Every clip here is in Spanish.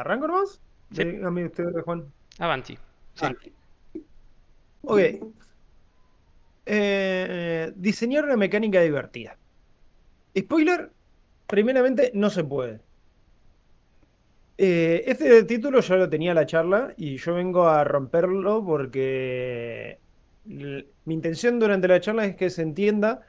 ¿Arranco nomás? Sí, Dígame usted, Juan. avanti. Ah, Sì. ok. Diseñar una mecánica divertida. Spoiler, primeramente no se puede. Este título ya lo tenía la charla y yo vengo a romperlo porque mi intención durante la charla es que se entienda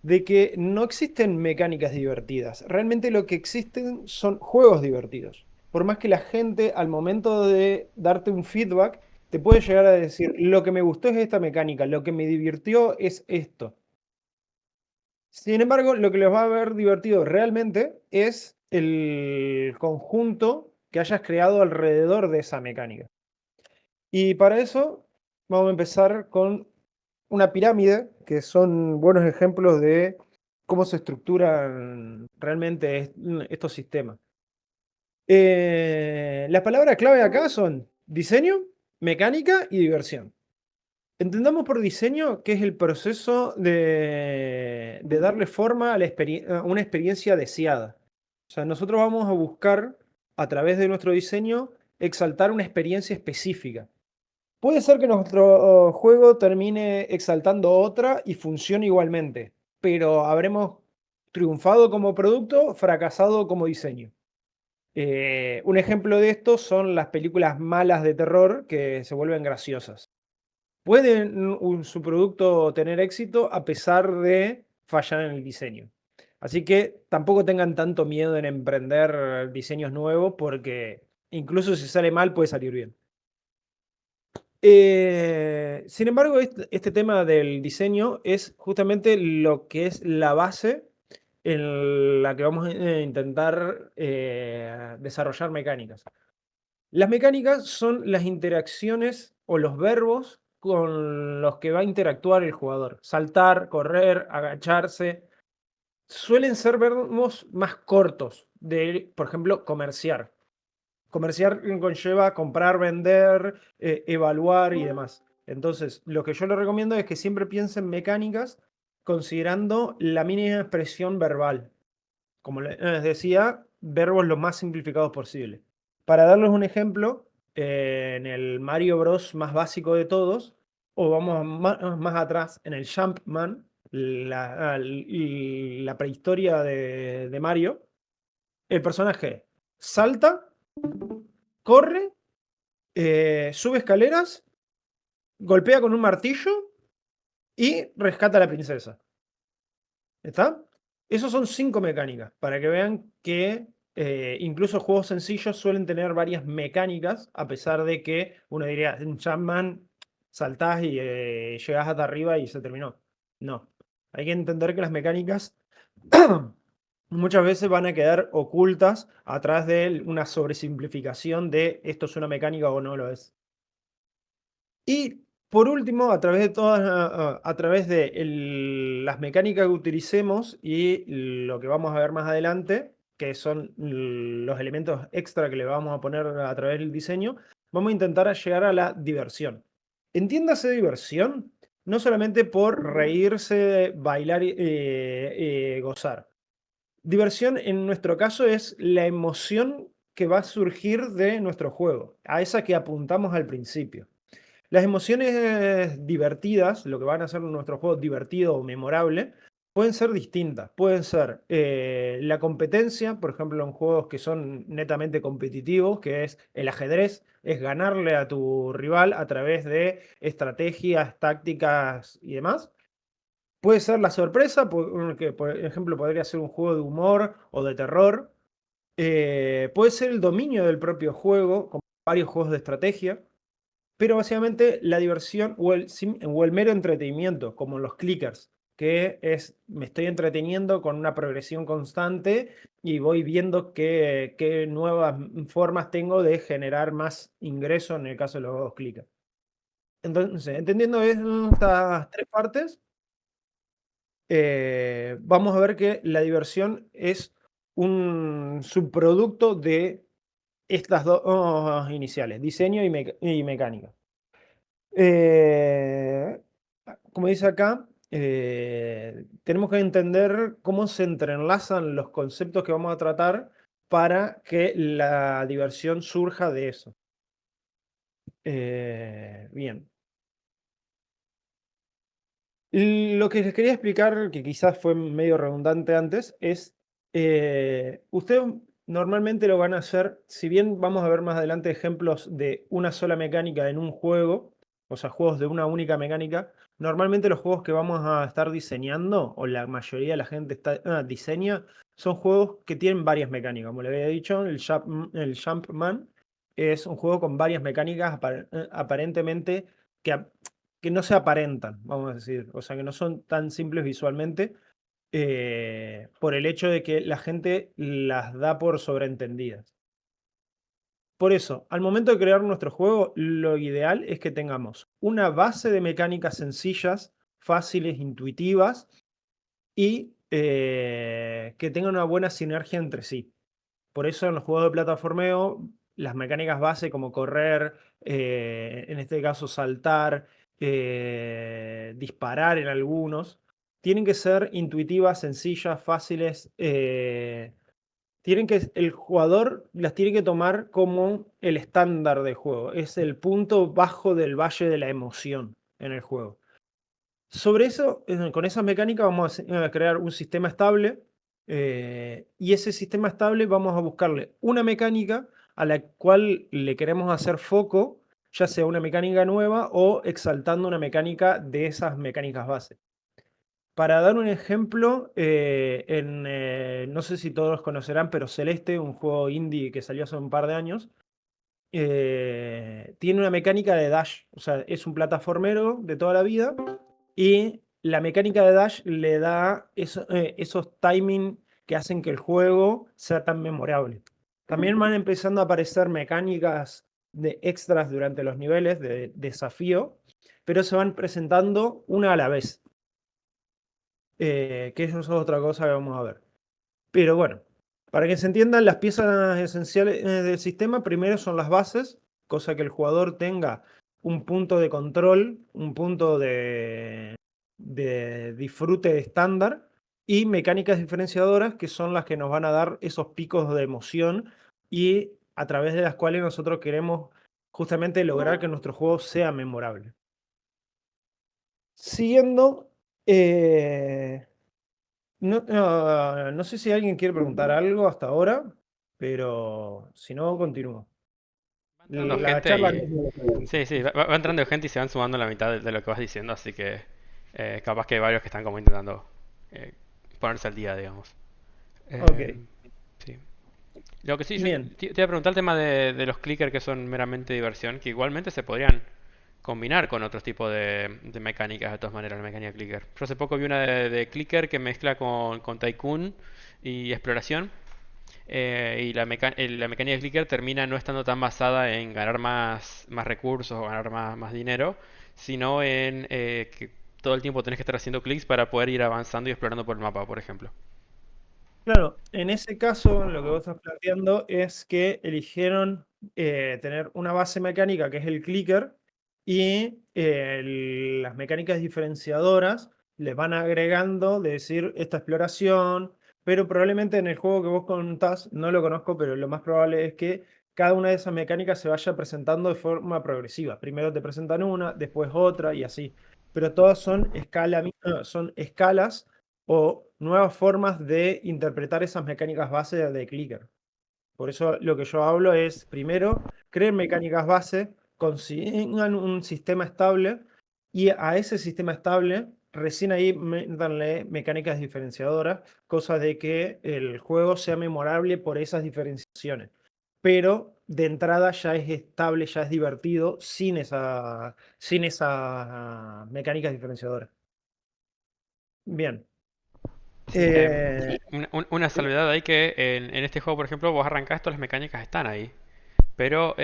de que no existen mecánicas divertidas. Realmente lo que existen son juegos divertidos. Por más que la gente al momento de darte un feedback te puede llegar a decir, lo que me gustó es esta mecánica, lo que me divirtió es esto. Sin embargo, lo que les va a ver divertido realmente es el conjunto que hayas creado alrededor de esa mecánica. Y para eso vamos a empezar con una pirámide, que son buenos ejemplos de cómo se estructuran realmente estos sistemas. Las palabras clave acá son diseño, mecánica y diversión. Entendamos por diseño que es el proceso de darle forma a, a una experiencia deseada. O sea, nosotros vamos a buscar, a través de nuestro diseño, exaltar una experiencia específica. Puede ser que nuestro juego termine exaltando otra y funcione igualmente, pero habremos triunfado como producto, fracasado como diseño. Un ejemplo de esto son las películas malas de terror que se vuelven graciosas. Puede su producto tener éxito a pesar de fallar en el diseño. Así que tampoco tengan tanto miedo en emprender diseños nuevos porque incluso si sale mal puede salir bien. Sin embargo, este tema del diseño es justamente lo que es la base en la que vamos a intentar desarrollar mecánicas. Las mecánicas son las interacciones o los verbos con los que va a interactuar el jugador. Saltar, correr, agacharse. Suelen ser verbos más cortos de, por ejemplo, comerciar. Comerciar conlleva comprar, vender, evaluar y demás. Entonces, lo que yo le recomiendo es que siempre piensen en mecánicas considerando la mínima expresión verbal. Como les decía, verbos lo más simplificados posible. Para darles un ejemplo, en el Mario Bros. Más básico de todos, o vamos más atrás, en el Jumpman, la prehistoria de Mario, el personaje salta, corre, sube escaleras, golpea con un martillo y rescata a la princesa. ¿Está? Esos son 5 mecánicas, para que vean que incluso juegos sencillos suelen tener varias mecánicas, a pesar de que uno diría, en Jumpman saltás y llegás hasta arriba y se terminó. No, hay que entender que las mecánicas muchas veces van a quedar ocultas a través de una sobresimplificación de esto es una mecánica o no lo es. Y por último, a través de todas, a través de las mecánicas que utilicemos y lo que vamos a ver más adelante, que son los elementos extra que le vamos a poner a través del diseño, vamos a intentar llegar a la diversión. Entiéndase diversión, no solamente por reírse, bailar y gozar. Diversión en nuestro caso es la emoción que va a surgir de nuestro juego, a esa que apuntamos al principio. Las emociones divertidas, lo que van a hacer nuestro juego divertido o memorable, pueden ser distintas. Pueden ser la competencia, por ejemplo, en juegos que son netamente competitivos, que es el ajedrez, es ganarle a tu rival a través de estrategias, tácticas y demás. Puede ser la sorpresa, que por ejemplo podría ser un juego de humor o de terror. Puede ser el dominio del propio juego, como varios juegos de estrategia. Pero básicamente la diversión o el mero entretenimiento, como los clickers, que es, me estoy entreteniendo con una progresión constante y voy viendo qué nuevas formas tengo de generar más ingreso en el caso de los clickers. Entonces, entendiendo estas tres partes, vamos a ver que la diversión es un subproducto de estas dos iniciales, diseño y mecánica. Eh, Como dice acá, tenemos que entender cómo se entrelazan los conceptos que vamos a tratar para que la diversión surja de eso. Bien. Lo que les quería explicar, que quizás fue medio redundante antes, es, ustedes normalmente lo van a hacer, si bien vamos a ver más adelante ejemplos de una sola mecánica en un juego, o sea, juegos de una única mecánica, normalmente los juegos que vamos a estar diseñando, o la mayoría de la gente diseña, son juegos que tienen varias mecánicas. Como le había dicho, el Jumpman es un juego con varias mecánicas aparentemente que que no se aparentan, vamos a decir, o sea, que no son tan simples visualmente, por el hecho de que la gente las da por sobreentendidas. Por eso, al momento de crear nuestro juego, lo ideal es que tengamos una base de mecánicas sencillas, fáciles, intuitivas y que tengan una buena sinergia entre sí. Por eso en los juegos de plataformeo, las mecánicas base como correr, en este caso saltar, disparar en algunos, tienen que ser intuitivas, sencillas, fáciles. El jugador las tiene que tomar como el estándar de juego. Es el punto bajo del valle de la emoción en el juego. Sobre eso, con esas mecánicas vamos a crear un sistema estable, y ese sistema estable vamos a buscarle una mecánica a la cual le queremos hacer foco, ya sea una mecánica nueva o exaltando una mecánica de esas mecánicas base. Para dar un ejemplo, no sé si todos conocerán, pero Celeste, un juego indie que salió hace un par de años, tiene una mecánica de dash, o sea, es un plataformero de toda la vida y la mecánica de dash le da esos timing que hacen que el juego sea tan memorable. También van empezando a aparecer mecánicas de extras durante los niveles de desafío, pero se van presentando una a la vez, que eso es otra cosa que vamos a ver. Pero bueno, para que se entiendan, las piezas esenciales del sistema, primero son las bases, cosa que el jugador tenga un punto de control, un punto de disfrute estándar y mecánicas diferenciadoras que son las que nos van a dar esos picos de emoción y a través de las cuales nosotros queremos justamente lograr que nuestro juego sea memorable. Siguiendo, no sé si alguien quiere preguntar algo hasta ahora, pero si no, continúo. Va entrando La gente charla no y... es muy larga. Sí, sí, va entrando gente y se van sumando la mitad de lo que vas diciendo, así que capaz que hay varios que están como intentando eh, ponerse al día, digamos. Ok, Eh, sí. Lo que sí, yo bien. te iba a preguntar el tema de los clickers que son meramente diversión, que igualmente se podrían combinar con otros tipos de mecánicas de todas maneras, la mecánica clicker. Yo hace poco vi una de clicker que mezcla con Tycoon y exploración. Y la mecánica de clicker termina no estando tan basada en ganar más recursos o ganar más dinero, sino en que todo el tiempo tenés que estar haciendo clics para poder ir avanzando y explorando por el mapa, por ejemplo. Claro, en ese caso lo que vos estás planteando es que eligieron tener una base mecánica que es el clicker y las mecánicas diferenciadoras les van agregando de decir esta exploración, pero probablemente en el juego que vos contás, no lo conozco, pero lo más probable es que cada una de esas mecánicas se vaya presentando de forma progresiva. Primero te presentan una, después otra y así. Pero todas son escalas o nuevas formas de interpretar esas mecánicas base de clicker. Por eso lo que yo hablo es, primero, creen mecánicas base, consigan un sistema estable y a ese sistema estable recién ahí darle mecánicas diferenciadoras, cosa de que el juego sea memorable por esas diferenciaciones. Pero de entrada ya es estable, ya es divertido sin esa mecánicas diferenciadoras. Bien. Sí, Eh, una salvedad ahí que en este juego, por ejemplo, vos arrancás, todas las mecánicas están ahí, pero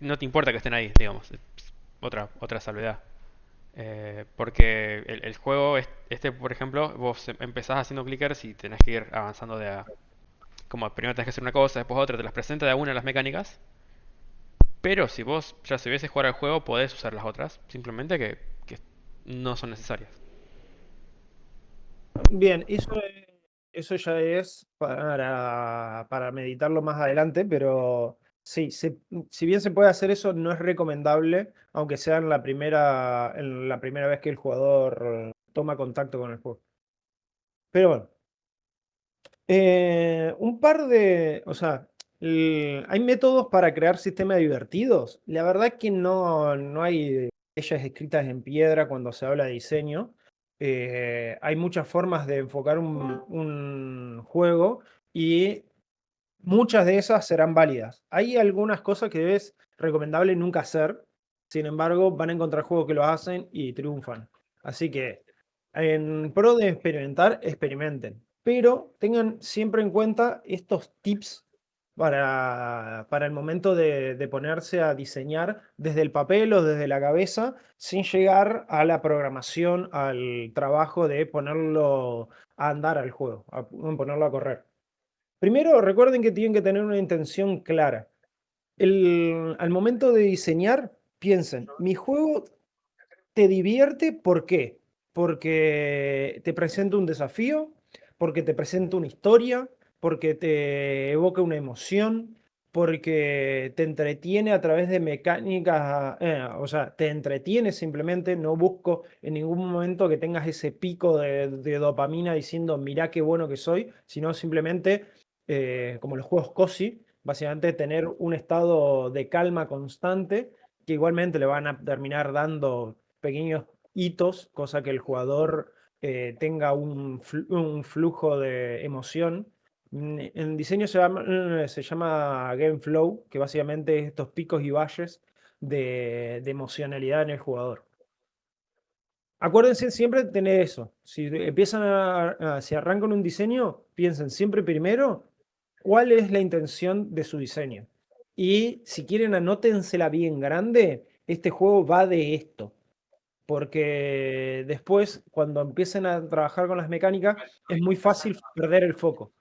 no te importa que estén ahí, digamos. Es otra salvedad. Porque el juego, por ejemplo, vos empezás haciendo clickers y tenés que ir avanzando como primero tenés que hacer una cosa, después otra, te las presenta de a una las mecánicas. Pero si vos ya sabieses jugar al juego, podés usar las otras. Simplemente que no son necesarias. Bien, eso Eso ya es para meditarlo más adelante, pero sí, si bien se puede hacer eso, no es recomendable, aunque sea en la primera vez que el jugador toma contacto con el juego. Pero bueno, un par de, o sea, hay métodos para crear sistemas divertidos. La verdad es que no hay leyes escritas en piedra cuando se habla de diseño. Hay muchas formas de enfocar un juego y muchas de esas serán válidas. Hay algunas cosas que es recomendable nunca hacer, sin embargo, van a encontrar juegos que lo hacen y triunfan. Así que, en pro de experimentar, experimenten. Pero tengan siempre en cuenta estos tips para el momento de ponerse a diseñar desde el papel o desde la cabeza, sin llegar a la programación, al trabajo de ponerlo a andar al juego, a ponerlo a correr. Primero, recuerden que tienen que tener una intención clara. Al momento de diseñar, piensen, mi juego te divierte, ¿por qué? Porque te presenta un desafío, porque te presenta una historia, porque te evoca una emoción, porque te entretiene a través de mecánicas, o sea, te entretiene simplemente, no busco en ningún momento que tengas ese pico de dopamina diciendo, mirá qué bueno que soy, sino simplemente, como los juegos cozy, básicamente tener un estado de calma constante que igualmente le van a terminar dando pequeños hitos, cosa que el jugador tenga un flujo de emoción. En diseño se llama Game Flow, que básicamente es estos picos y valles de emocionalidad en el jugador. Acuérdense siempre de tener eso. Si empiezan si arrancan un diseño, piensen siempre primero cuál es la intención de su diseño. Y si quieren, anótensela bien grande. Este juego va de esto. Porque después, cuando empiecen a trabajar con las mecánicas, es muy fácil perder el foco.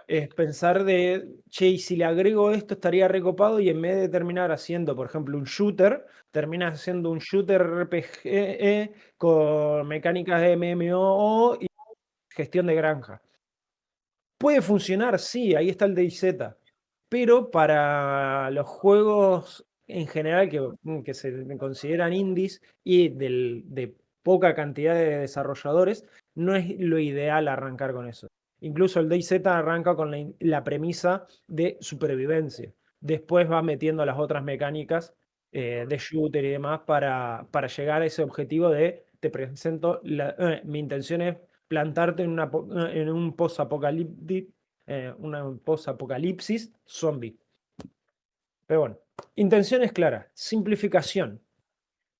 Es pensar de, che, y si le agrego esto estaría recopado y en vez de terminar haciendo, por ejemplo, un shooter, termina haciendo un shooter RPG con mecánicas de MMO y gestión de granja. Puede funcionar, sí, ahí está el DayZ, pero para los juegos en general que se consideran indies y de poca cantidad de desarrolladores, no es lo ideal arrancar con eso. Incluso el DayZ arranca con la premisa de supervivencia. Después va metiendo las otras mecánicas de shooter y demás para llegar a ese objetivo de te presento, mi intención es plantarte en un una post-apocalipsis zombie. Pero bueno, intención es clara, simplificación.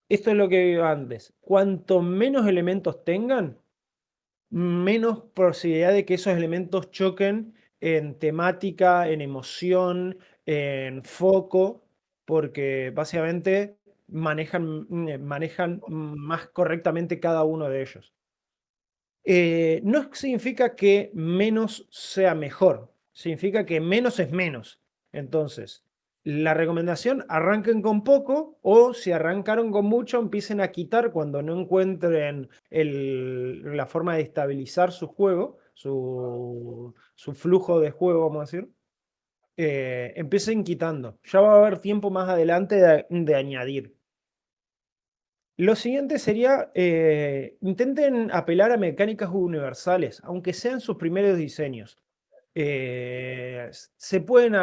Esto es lo que iba antes. Cuanto menos elementos tengan, menos posibilidad de que esos elementos choquen en temática, en emoción, en foco, porque básicamente manejan más correctamente cada uno de ellos. No significa que menos sea mejor, significa que menos es menos. Entonces, la recomendación, arranquen con poco o si arrancaron con mucho, empiecen a quitar cuando no encuentren la forma de estabilizar su juego, su flujo de juego, vamos a decir. Empiecen quitando. Ya va a haber tiempo más adelante de añadir. Lo siguiente sería, intenten apelar a mecánicas universales, aunque sean sus primeros diseños. Se pueden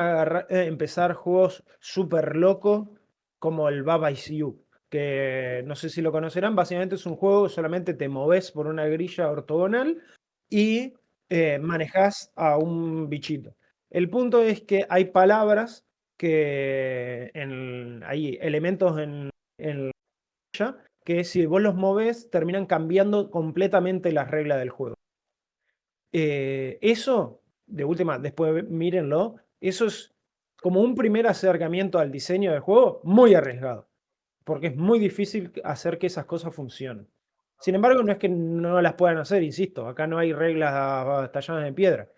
empezar juegos súper locos como el Baba Is You, que no sé si lo conocerán, básicamente es un juego que solamente te moves por una grilla ortogonal y manejas a un bichito. El punto es que hay palabras hay elementos en que si vos los moves terminan cambiando completamente las reglas del juego. Eso, de última, después mírenlo, eso es como un primer acercamiento al diseño del juego muy arriesgado, porque es muy difícil hacer que esas cosas funcionen. Sin embargo, no es que no las puedan hacer, insisto, acá no hay reglas talladas en piedra.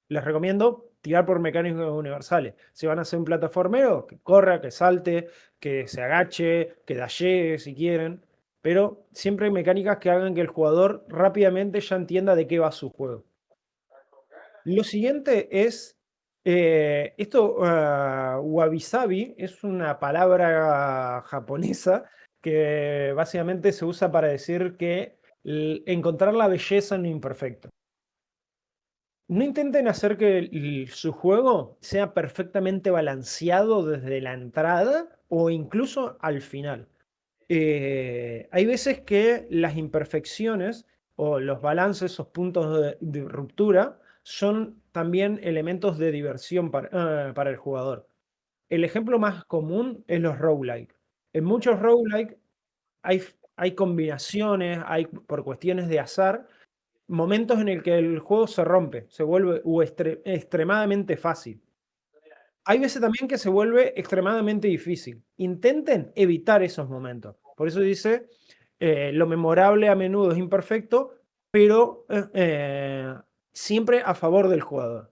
Les recomiendo tirar por mecánicas universales. Si van a hacer un plataformero, que corra, que salte, que se agache, que dashee si quieren. Pero siempre hay mecánicas que hagan que el jugador rápidamente ya entienda de qué va su juego. Lo siguiente es, esto, wabi-sabi es una palabra japonesa que básicamente se usa para decir que encontrar la belleza en lo imperfecto. No intenten hacer que su juego sea perfectamente balanceado desde la entrada o incluso al final. Hay veces que las imperfecciones o los balances, esos puntos de ruptura, son también elementos de diversión para el jugador. El ejemplo más común es los roguelike. En muchos roguelike hay combinaciones, hay por cuestiones de azar, momentos en el que el juego se rompe, se vuelve extremadamente fácil. Hay veces también que se vuelve extremadamente difícil. Intenten evitar esos momentos. Por eso dice, lo memorable a menudo es imperfecto, pero siempre a favor del jugador.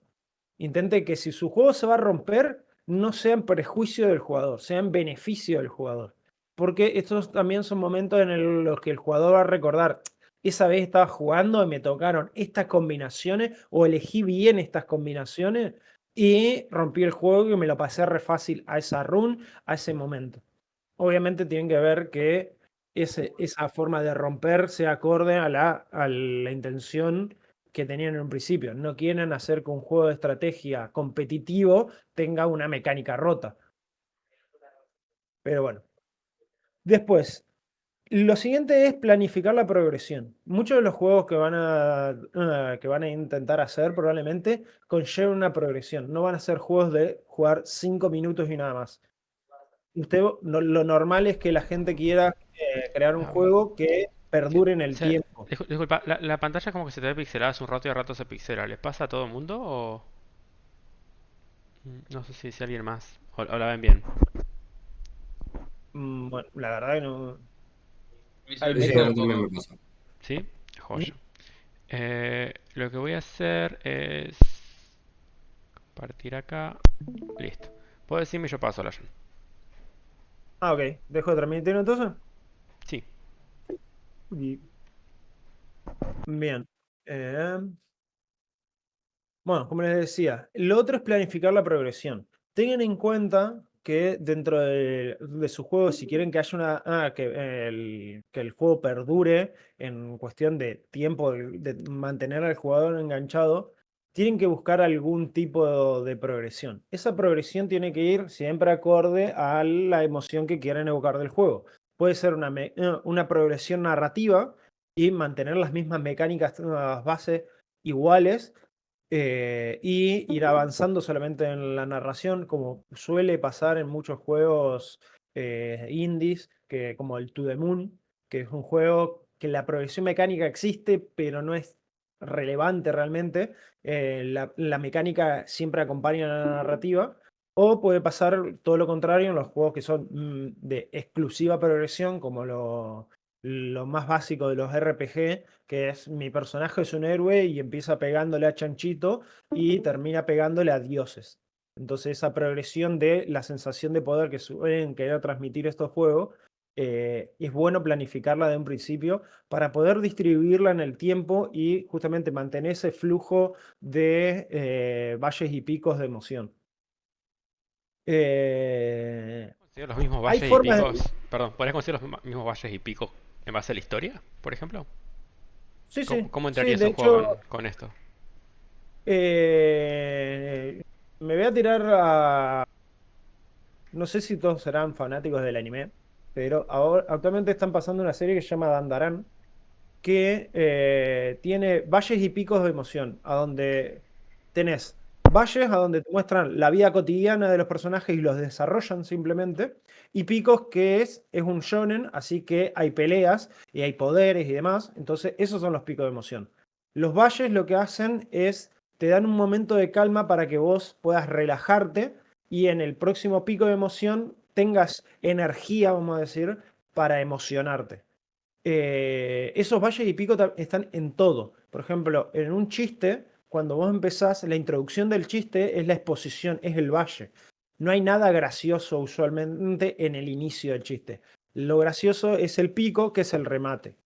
Intente que si su juego se va a romper, no sea en prejuicio del jugador, sea en beneficio del jugador. Porque estos también son momentos en los que el jugador va a recordar, esa vez estaba jugando y me tocaron estas combinaciones o elegí bien estas combinaciones y rompí el juego y me lo pasé re fácil a esa run, a ese momento. Obviamente tienen que ver que esa forma de romper sea acorde a la intención que tenían en un principio. No quieren hacer que un juego de estrategia competitivo tenga una mecánica rota. Pero bueno. Después, lo siguiente es planificar la progresión. Muchos de los juegos que van a intentar hacer probablemente conlleven una progresión. No van a ser juegos de jugar 5 minutos y nada más. Lo normal es que la gente quiera crear un Ah, juego que perdure en el tiempo. disculpa, la pantalla como que se te ve pixelada hace un rato y a rato se pixela. ¿Les pasa a todo el mundo o...? No sé si alguien más o la ven bien. Bueno, la verdad que no. Hay Sí, a métodos. mí también me pasa. ¿Sí? ¿Mm? Joya. Lo que voy a hacer es... Partir acá. Listo. Puedo decirme yo paso, Layan. Ok, dejo de transmitir entonces. Sí. Y- Bien. Eh, Bueno, como les decía, lo otro es planificar la progresión. Tengan en cuenta que dentro de su juego, si quieren que haya que el juego perdure en cuestión de tiempo, de mantener al jugador enganchado, tienen que buscar algún tipo de progresión. Esa progresión tiene que ir siempre acorde a la emoción que quieren evocar del juego. Puede ser una progresión narrativa y mantener las mismas mecánicas, base iguales, y ir avanzando solamente en la narración, como suele pasar en muchos juegos indies, como el To The Moon, que es un juego que la progresión mecánica existe, pero no es relevante realmente. La mecánica siempre acompaña a la narrativa. O puede pasar todo lo contrario en los juegos que son de exclusiva progresión, como lo más básico de los RPG, que es mi personaje es un héroe y empieza pegándole a Chanchito y termina pegándole a dioses. Entonces esa progresión de la sensación de poder que suelen querer transmitir estos juegos, es bueno planificarla de un principio para poder distribuirla en el tiempo y justamente mantener ese flujo de valles y picos de emoción. Eh, ¿Considero los mismos hay valles y formas picos? de... Perdón, ¿podrías considerar los mismos valles y picos en base a la historia, por ejemplo? Sí, ¿Cómo, sí, cómo sí, entraría de ese juego hecho, con esto? eh, me voy a tirar a... No sé si todos serán fanáticos del anime, pero ahora, actualmente están pasando una serie que se llama Dandaran, que tiene valles y picos de emoción, a donde tenés valles a donde te muestran la vida cotidiana de los personajes y los desarrollan simplemente, y picos que es un shonen, así que hay peleas y hay poderes y demás, entonces esos son los picos de emoción. Los valles lo que hacen es, te dan un momento de calma para que vos puedas relajarte y en el próximo pico de emoción tengas energía, vamos a decir, para emocionarte. Esos valles y pico están en todo. Por ejemplo, en un chiste, cuando vos empezás, la introducción del chiste es la exposición, es el valle. No hay nada gracioso usualmente en el inicio del chiste. Lo gracioso es el pico, que es el remate.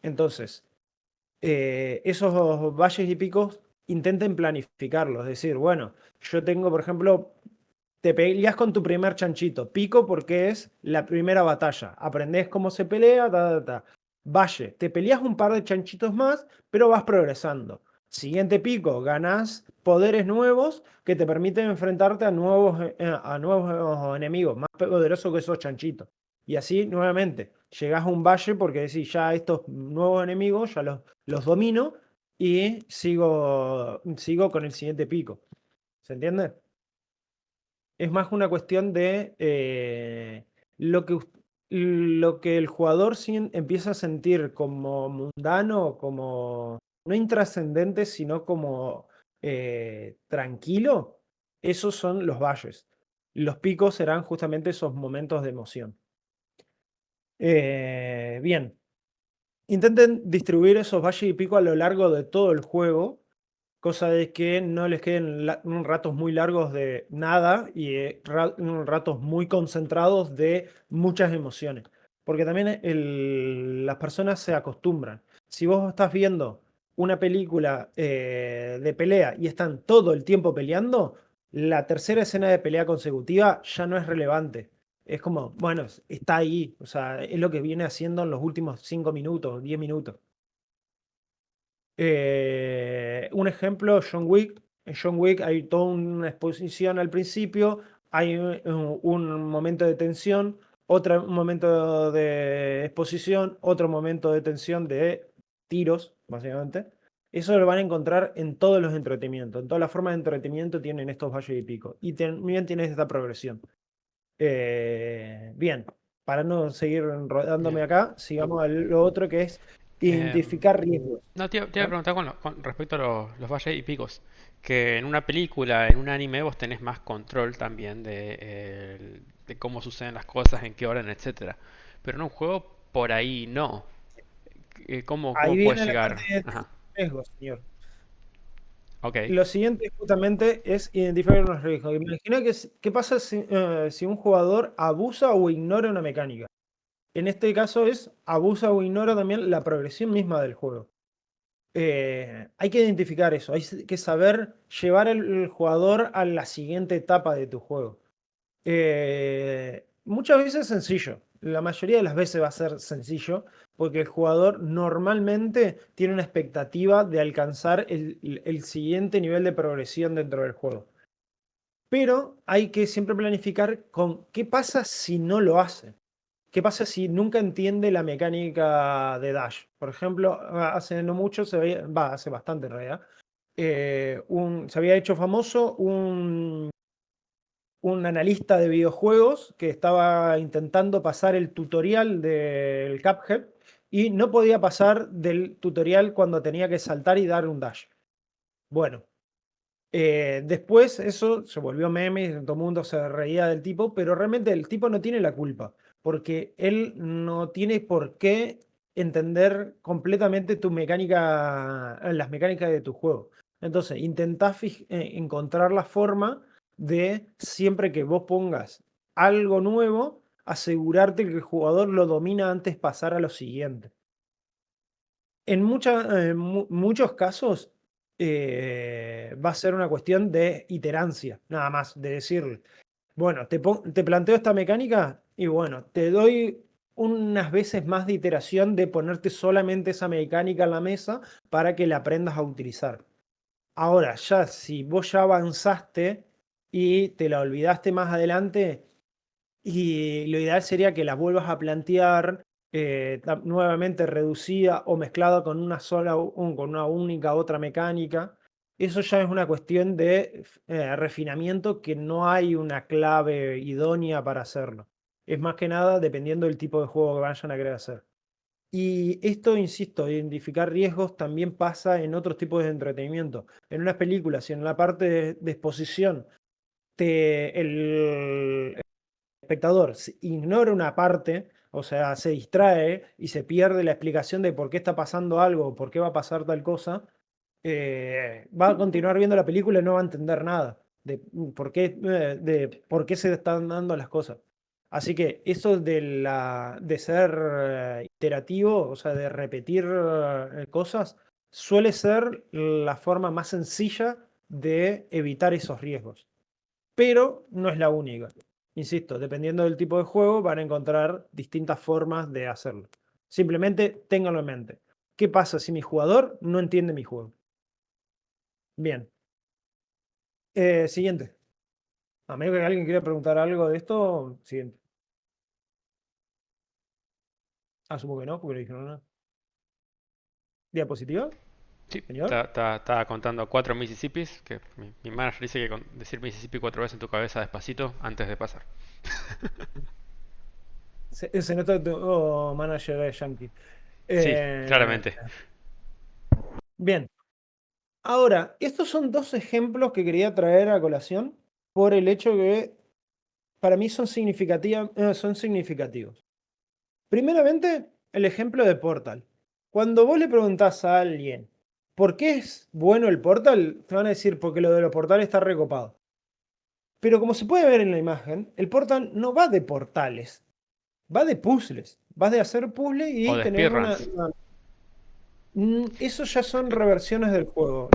Entonces, esos valles y picos intenten planificarlo. Es decir, bueno, yo tengo, por ejemplo, te peleas con tu primer chanchito. Pico porque es la primera batalla. Aprendés cómo se pelea, ta, ta, ta. Valle, te peleas un par de chanchitos más, pero vas progresando. Siguiente pico, ganás poderes nuevos que te permiten enfrentarte a nuevos enemigos, más poderosos que esos chanchitos. Y así, nuevamente, llegás a un valle porque decís, ya estos nuevos enemigos ya los domino y sigo con el siguiente pico. ¿Se entiende? Es más una cuestión de lo que el jugador empieza a sentir como mundano, como no intrascendente, sino como tranquilo. Esos son los valles. Los picos serán justamente esos momentos de emoción. Bien, intenten distribuir esos valles y picos a lo largo de todo el juego, cosa de que no les queden ratos muy largos de nada y ratos muy concentrados de muchas emociones. Porque también las personas se acostumbran. Si vos estás viendo una película de pelea y están todo el tiempo peleando, la tercera escena de pelea consecutiva ya no es relevante. Es como, bueno, está ahí. O sea, es lo que viene haciendo en los últimos 5 minutos, 10 minutos. Un ejemplo, John Wick. En John Wick hay toda una exposición al principio, hay un momento de tensión, otro momento de exposición, otro momento de tensión de tiros, básicamente. Eso lo van a encontrar en todos los entretenimientos. En todas las formas de entretenimiento tienen estos valles y picos. Y también tienes esta progresión. Bien, para no seguir Bien. enredándome acá, sigamos a lo otro que es Em, identificar riesgos. no, te iba a ¿Ah? preguntar con respecto a los valles y picos, que en una película, en un anime, vos tenés más control también de cómo suceden las cosas, en qué orden, etcétera. Pero en un juego, por ahí no. Ahí Cómo puedes viene la parte llegar? de Ajá. riesgos, señor. Ok. Lo siguiente justamente es identificar los riesgos. Imagina qué pasa si un jugador abusa o ignora una mecánica. En este caso es abusa o ignora también la progresión misma del juego. Hay que identificar eso, hay que saber llevar el jugador a la siguiente etapa de tu juego. Muchas veces es sencillo. La mayoría de las veces va a ser sencillo porque el jugador normalmente tiene una expectativa de alcanzar el siguiente nivel de progresión dentro del juego. Pero hay que siempre planificar con qué pasa si no lo hace. ¿Qué pasa si nunca entiende la mecánica de Dash? Por ejemplo, hace no mucho hace bastante en realidad, se había hecho famoso un analista de videojuegos que estaba intentando pasar el tutorial del Cuphead y no podía pasar del tutorial cuando tenía que saltar y dar un dash. Bueno, después eso se volvió meme y todo el mundo se reía del tipo, pero realmente el tipo no tiene la culpa, porque él no tiene por qué entender completamente tu mecánica, las mecánicas de tu juego. Entonces, intentá encontrar la forma de siempre que vos pongas algo nuevo, asegurarte que el jugador lo domina antes de pasar a lo siguiente. En muchos casos va a ser una cuestión de iterancia, nada más, de decirle, bueno, te planteo esta mecánica y bueno, te doy unas veces más de iteración de ponerte solamente esa mecánica en la mesa para que la aprendas a utilizar. Ahora, ya si vos ya avanzaste y te la olvidaste más adelante, y lo ideal sería que la vuelvas a plantear nuevamente reducida o mezclada con una con una única otra mecánica. Eso ya es una cuestión de refinamiento que no hay una clave idónea para hacerlo. Es más que nada dependiendo del tipo de juego que vayan a querer hacer. Y esto, insisto, identificar riesgos también pasa en otros tipos de entretenimiento. En unas películas y en la parte de exposición, el espectador ignora una parte, o sea, se distrae y se pierde la explicación de por qué está pasando algo o por qué va a pasar tal cosa, va a continuar viendo la película y no va a entender nada de por qué se están dando las cosas. Así que eso de ser iterativo, o sea, de repetir cosas, suele ser la forma más sencilla de evitar esos riesgos. Pero no es la única. Insisto, dependiendo del tipo de juego, van a encontrar distintas formas de hacerlo. Simplemente ténganlo en mente. ¿Qué pasa si mi jugador no entiende mi juego? Bien. Siguiente. A menos que alguien quiera preguntar algo de esto, siguiente. Asumo que no, porque le dijeron nada. ¿Diapositiva, Sí, señor? estaba contando 4 Mississippis, que mi manager dice que decir Mississippi 4 veces en tu cabeza despacito antes de pasar. Se nota que tu manager es yankee. Sí, Eh, claramente. bien. Ahora, estos son dos ejemplos que quería traer a colación por el hecho que para mí son significativos. Primeramente, el ejemplo de Portal. Cuando vos le preguntás a alguien por qué es bueno el Portal, te van a decir porque lo de los portales está recopado. Pero como se puede ver en la imagen, el Portal no va de portales, va de puzzles. Vas de hacer puzzles O y de tener speedruns. Eso ya son reversiones del juego.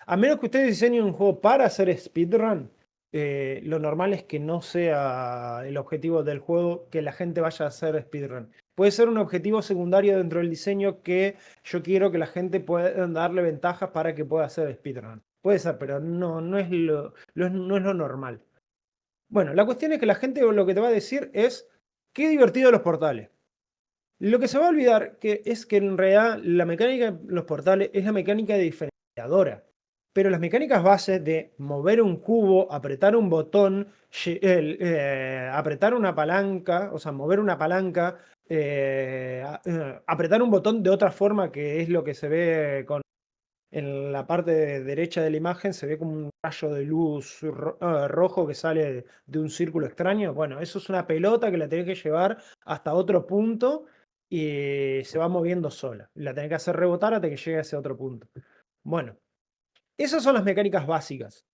A menos que ustedes diseñen un juego para hacer speedrun, lo normal es que no sea el objetivo del juego que la gente vaya a hacer speedrun. Puede ser un objetivo secundario dentro del diseño que yo quiero que la gente pueda darle ventajas para que pueda hacer speedrun. Puede ser, pero no es no es lo normal. Bueno, la cuestión es que la gente lo que te va a decir es, qué divertido los portales. Lo que se va a olvidar es que en realidad la mecánica de los portales es la mecánica diferenciadora. Pero las mecánicas bases de mover un cubo, apretar un botón, apretar una palanca, o sea, mover una palanca, apretar un botón de otra forma, que es lo que se ve en la parte derecha de la imagen, se ve como un rayo de luz rojo que sale de un círculo extraño. Bueno, eso es una pelota que la tenés que llevar hasta otro punto y se va moviendo sola. La tenés que hacer rebotar hasta que llegue a ese otro punto. Bueno, esas son las mecánicas básicas.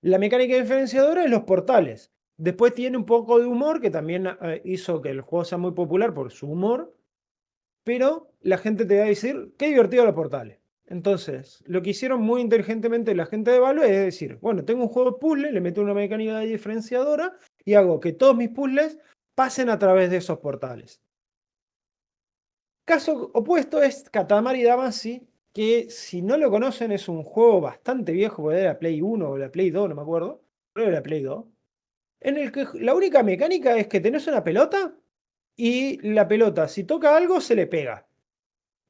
La mecánica diferenciadora es los portales. Después tiene un poco de humor, que también hizo que el juego sea muy popular por su humor, pero la gente te va a decir, qué divertido los portales. Entonces, lo que hicieron muy inteligentemente la gente de Valve es decir, bueno, tengo un juego de puzzle, le meto una mecánica diferenciadora y hago que todos mis puzzles pasen a través de esos portales. Caso opuesto es Katamari Damacy, que si no lo conocen es un juego bastante viejo, porque era la Play 1 o la Play 2, no me acuerdo, creo que era la Play 2, en el que la única mecánica es que tenés una pelota y la pelota, si toca algo, se le pega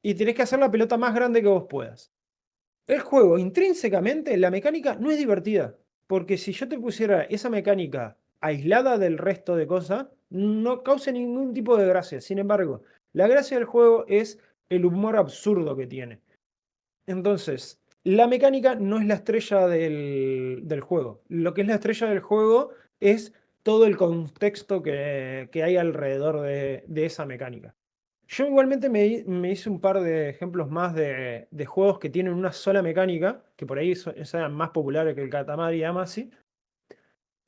y tenés que hacer la pelota más grande que vos puedas. El juego, intrínsecamente, la mecánica no es divertida, porque si yo te pusiera esa mecánica aislada del resto de cosas, no causa ningún tipo de gracia. Sin embargo, la gracia del juego es el humor absurdo que tiene. Entonces, la mecánica no es la estrella del juego. Lo que es la estrella del juego es todo el contexto que hay alrededor de esa mecánica. Yo igualmente me hice un par de ejemplos más de juegos que tienen una sola mecánica, que por ahí sean más populares que el Katamari Damacy.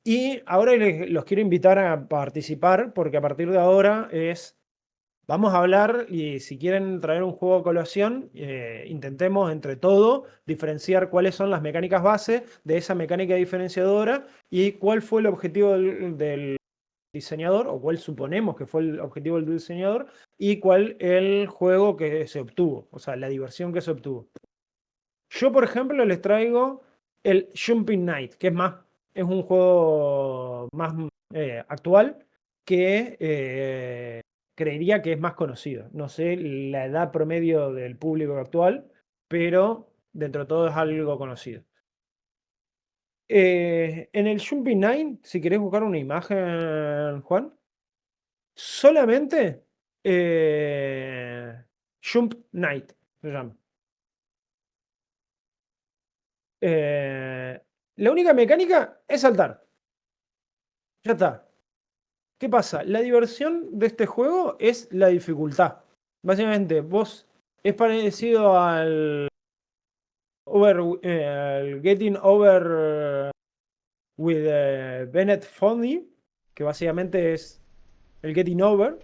Y ahora los quiero invitar a participar, porque a partir de ahora vamos a hablar y si quieren traer un juego a colación, intentemos entre todo diferenciar cuáles son las mecánicas base de esa mecánica diferenciadora y cuál fue el objetivo del diseñador, o cuál suponemos que fue el objetivo del diseñador, y cuál el juego que se obtuvo, o sea, la diversión que se obtuvo. Yo, por ejemplo, les traigo el Jumping Knight, que es un juego más actual que creería que es más conocido. No sé la edad promedio del público actual, pero dentro de todo es algo conocido. En el Jumping Knight, si querés buscar una imagen, Juan, solamente Jump Knight se llama. Eh, la única mecánica es saltar. Ya está. ¿Qué pasa? La diversión de este juego es la dificultad. Básicamente, vos es parecido al Getting Over with Bennett Foddy, que básicamente es el Getting Over.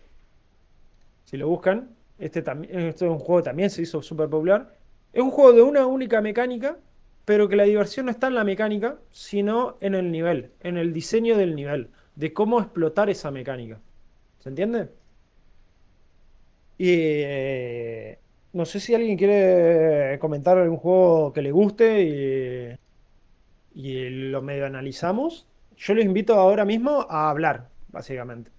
Si lo buscan, este es un juego que también se hizo súper popular. Es un juego de una única mecánica, pero que la diversión no está en la mecánica, sino en el nivel, en el diseño del nivel, de cómo explotar esa mecánica. ¿Se entiende? Y no sé si alguien quiere comentar algún juego que le guste y lo medio analizamos. Yo los invito ahora mismo a hablar, básicamente.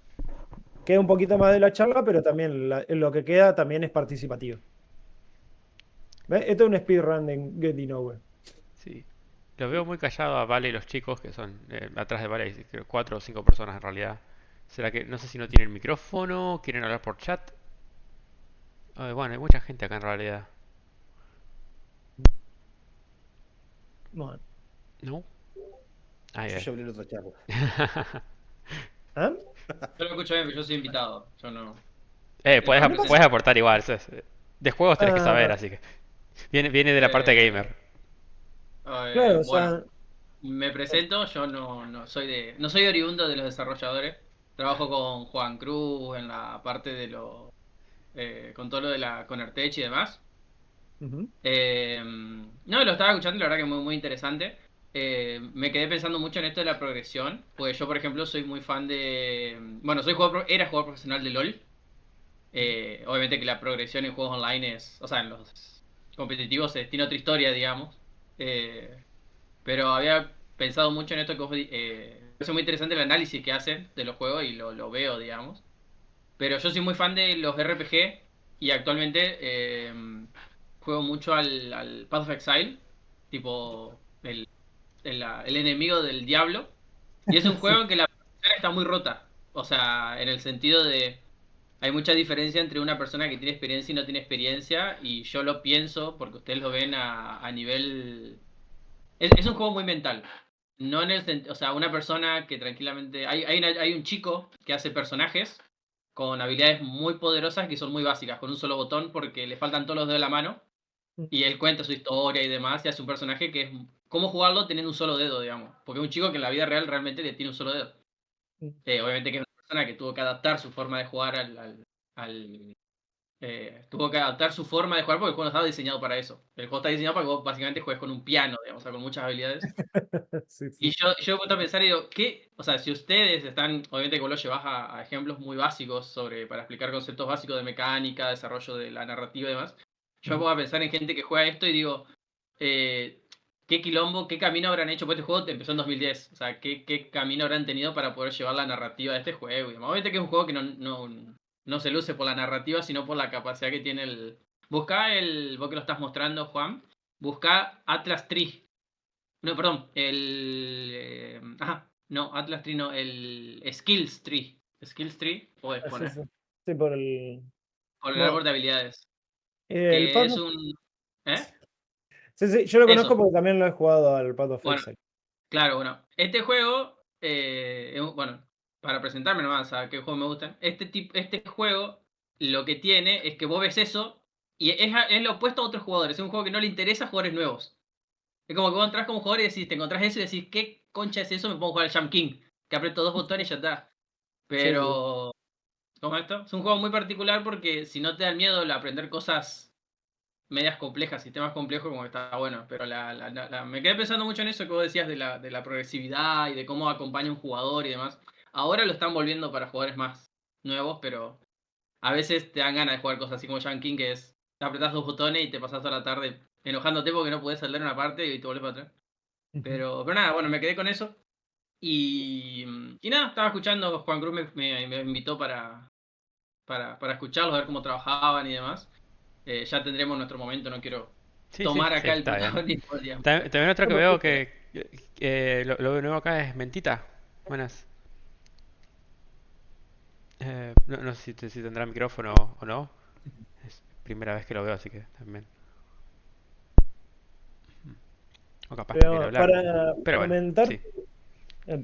Queda un poquito más de la charla, pero también lo que queda también es participativo. ¿Ves? Esto es un speedrun de Getting Nowhere. Sí. Los veo muy callados a Vale y los chicos que son atrás de Vale, hay creo, cuatro o cinco personas en realidad. ¿Será que no sé si no tienen micrófono? ¿Quieren hablar por chat? Bueno, hay mucha gente acá en realidad. Bueno, ¿No? Ahí Yo ve. ya abrí la otra charla. ¿ah? Yo lo escucho bien, pero yo soy invitado. Yo no. Puedes, No ¿Qué pasa? puedes represento. aportar igual. De juegos tenés que saber, Ah, así que. Viene de la parte Eh, gamer. claro, o bueno, sea, me presento. Yo no soy oriundo de los desarrolladores. Trabajo con Juan Cruz en la parte de con todo lo de la con Artech y demás. ujú, No, lo estaba escuchando, la verdad que muy, muy interesante. Me quedé pensando mucho en esto de la progresión, pues yo, por ejemplo, soy muy fan de... Bueno, era jugador profesional de LOL. Obviamente que la progresión en juegos online o sea, en los competitivos tiene otra historia, digamos. Eh, pero había pensado mucho en esto que me parece muy interesante el análisis que hacen de los juegos y lo veo, digamos. Pero yo soy muy fan de los RPG y actualmente juego mucho al Path of Exile, tipo el enemigo del diablo. Y es un juego sí, en que la progresión está muy rota. O sea, en el sentido de hay mucha diferencia entre una persona que tiene experiencia y no tiene experiencia, y yo lo pienso porque ustedes lo ven a nivel... Es un juego muy mental. No en el o sea, una persona que tranquilamente... Hay un chico que hace personajes con habilidades muy poderosas que son muy básicas, con un solo botón porque le faltan todos los dedos de la mano, y él cuenta su historia y demás, y hace un personaje que es cómo jugarlo teniendo un solo dedo, digamos. Porque es un chico que en la vida real realmente le tiene un solo dedo. Obviamente que es una persona que tuvo que adaptar su forma de jugar al tuvo que adaptar su forma de jugar porque el juego no estaba diseñado para eso. El juego está diseñado para que vos básicamente juegues con un piano, digamos, o sea, con muchas habilidades. sí, Y sí, yo me pongo a pensar y digo, ¿qué? O sea, si ustedes están, obviamente que vos lo llevas a ejemplos muy básicos para explicar conceptos básicos de mecánica, desarrollo de la narrativa y demás, yo me ujú, pongo a pensar en gente que juega esto y digo, eh, ¿qué quilombo, qué camino habrán hecho? Porque este juego empezó en 2010, o sea, ¿qué camino habrán tenido para poder llevar la narrativa de este juego y demás? Obviamente que es un juego que no se luce por la narrativa, sino por la capacidad que tiene el... vos que lo estás mostrando, Juan, busca Atlas Tree. No, perdón, no, Atlas Tree no, el Skills Tree. Skills Tree, puedes sí, poner. sí. Sí, por el. Por el Bueno, árbol de habilidades. el Que Path es of- un... ¿Eh? Sí, sí, yo lo conozco Eso. porque también lo he jugado al Path of Bueno, Exile. claro, bueno. Este juego, bueno, para presentarme nomás a qué juego me gustan. Este juego lo que tiene es que vos ves eso y es lo opuesto a otros jugadores. Es un juego que no le interesa a jugadores nuevos. Es como que vos entras como jugador y decís, te encontrás eso y decís, ¿qué concha es eso? Me pongo a jugar al Jump King. Que aprieto dos botones y ya está. Sí, sí. Pero, ¿cómo es esto? Es un juego muy particular porque si no te da miedo el aprender cosas medias complejas, sistemas complejos, como que está bueno. Pero me quedé pensando mucho en eso que vos decías de la progresividad y de cómo acompaña un jugador y demás. Ahora lo están volviendo para jugadores más nuevos, pero a veces te dan ganas de jugar cosas así como Jump King, que es, te apretás dos botones y te pasás toda la tarde enojándote porque no podés saltar una parte y te volvés para atrás. Ujú, Pero nada, bueno, me quedé con eso. Y nada, estaba escuchando, Juan Cruz me invitó para escucharlos, a ver cómo trabajaban y demás. Ya tendremos nuestro momento, no quiero Sí, sí, tomar sí, acá el está bien. protagonismo, digamos. También otra no que me veo gusta. que lo nuevo acá es Mentita. Buenas. No sé si tendrá micrófono o no. Es primera vez que lo veo, así que también. O capaz no quiere Pero hablar. Pero bueno, sí.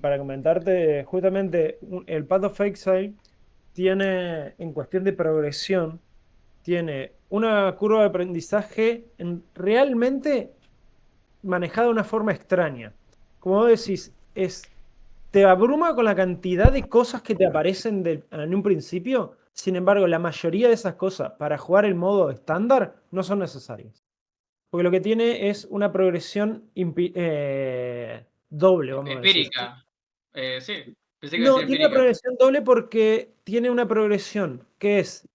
para comentarte, justamente el Path of Exile tiene, en cuestión de progresión, tiene una curva de aprendizaje realmente manejada de una forma extraña. Como vos decís, te abruma con la cantidad de cosas que te aparecen en un principio. Sin embargo, la mayoría de esas cosas para jugar el modo estándar no son necesarias. Porque lo que tiene es una progresión doble, vamos a decir. Empírica. Sí, pensé que iba a No, decir tiene una empírica. progresión doble porque tiene una progresión que es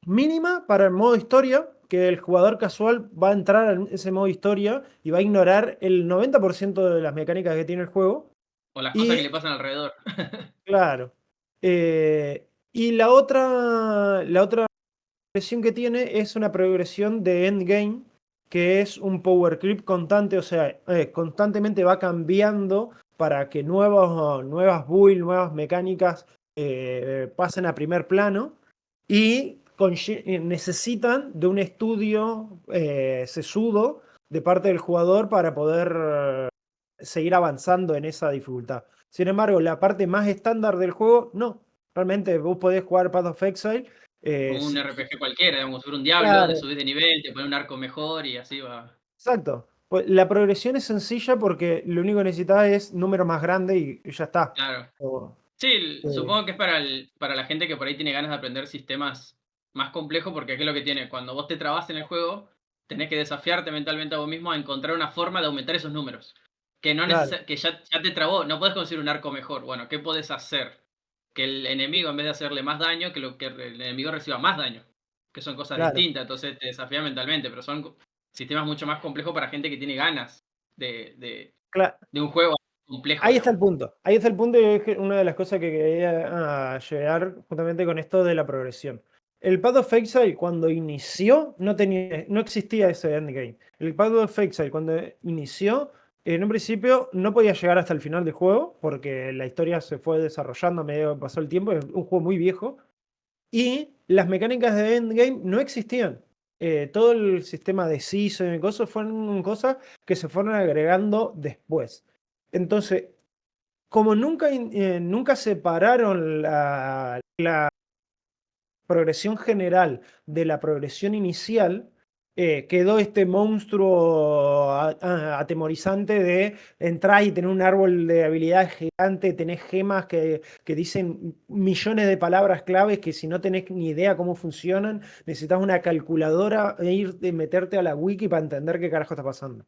mínima para el modo historia, que el jugador casual va a entrar en ese modo historia y va a ignorar el 90% de las mecánicas que tiene el juego. O las cosas que Y, le pasan alrededor. claro, y la otra progresión que tiene es una progresión de endgame, que es un power creep constante, o sea, constantemente va cambiando para que nuevas builds, nuevas mecánicas pasen a primer plano y necesitan de un estudio sesudo de parte del jugador para poder seguir avanzando en esa dificultad. Sin embargo, la parte más estándar del juego, no. Realmente vos podés jugar Path of Exile. Como un Sí, RPG cualquiera, digamos, subir un diablo, te claro, subís de nivel, te pones un arco mejor y así va. exacto. Pues la progresión es sencilla porque lo único que necesitas es número más grande y ya está. Claro. O, Sí, eh, supongo que es para la gente que por ahí tiene ganas de aprender sistemas más complejos, porque ¿qué es lo que tiene? Cuando vos te trabas en el juego, tenés que desafiarte mentalmente a vos mismo a encontrar una forma de aumentar esos números. Que no claro, que ya te trabó, no podés conseguir un arco mejor. Bueno, ¿qué podés hacer? Que el enemigo, en vez de hacerle más daño, que el enemigo reciba más daño. Que son cosas claro. distintas, entonces te desafía mentalmente, pero son sistemas mucho más complejos para gente que tiene ganas Cla- de un juego complejo, Ahí está el digamos. punto. Ahí está el punto y es que una de las cosas que quería llegar justamente con esto de la progresión. El Path of Exile cuando inició no existía ese endgame. El Path of Exile cuando inició, en un principio no podía llegar hasta el final del juego porque la historia se fue desarrollando a medida que pasó el tiempo. Es un juego muy viejo. Y las mecánicas de endgame no existían. Todo el sistema de season y cosas fueron cosas que se fueron agregando después. Entonces, como nunca separaron la progresión general de la progresión inicial, quedó este monstruo atemorizante de entrar y tener un árbol de habilidades gigante, tenés gemas que dicen millones de palabras claves que si no tenés ni idea cómo funcionan, necesitas una calculadora e ir de meterte a la wiki para entender qué carajo está pasando.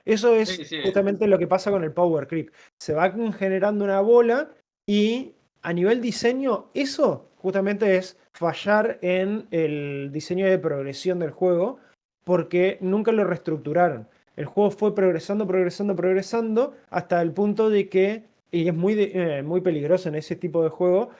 Eso Sí, es sí. justamente lo que pasa con el Power Creep. Se va generando una bola y a nivel diseño, eso justamente es fallar en el diseño de progresión del juego porque nunca lo reestructuraron. El juego fue progresando, progresando, progresando hasta el punto de que, y es muy peligroso en ese tipo de juego,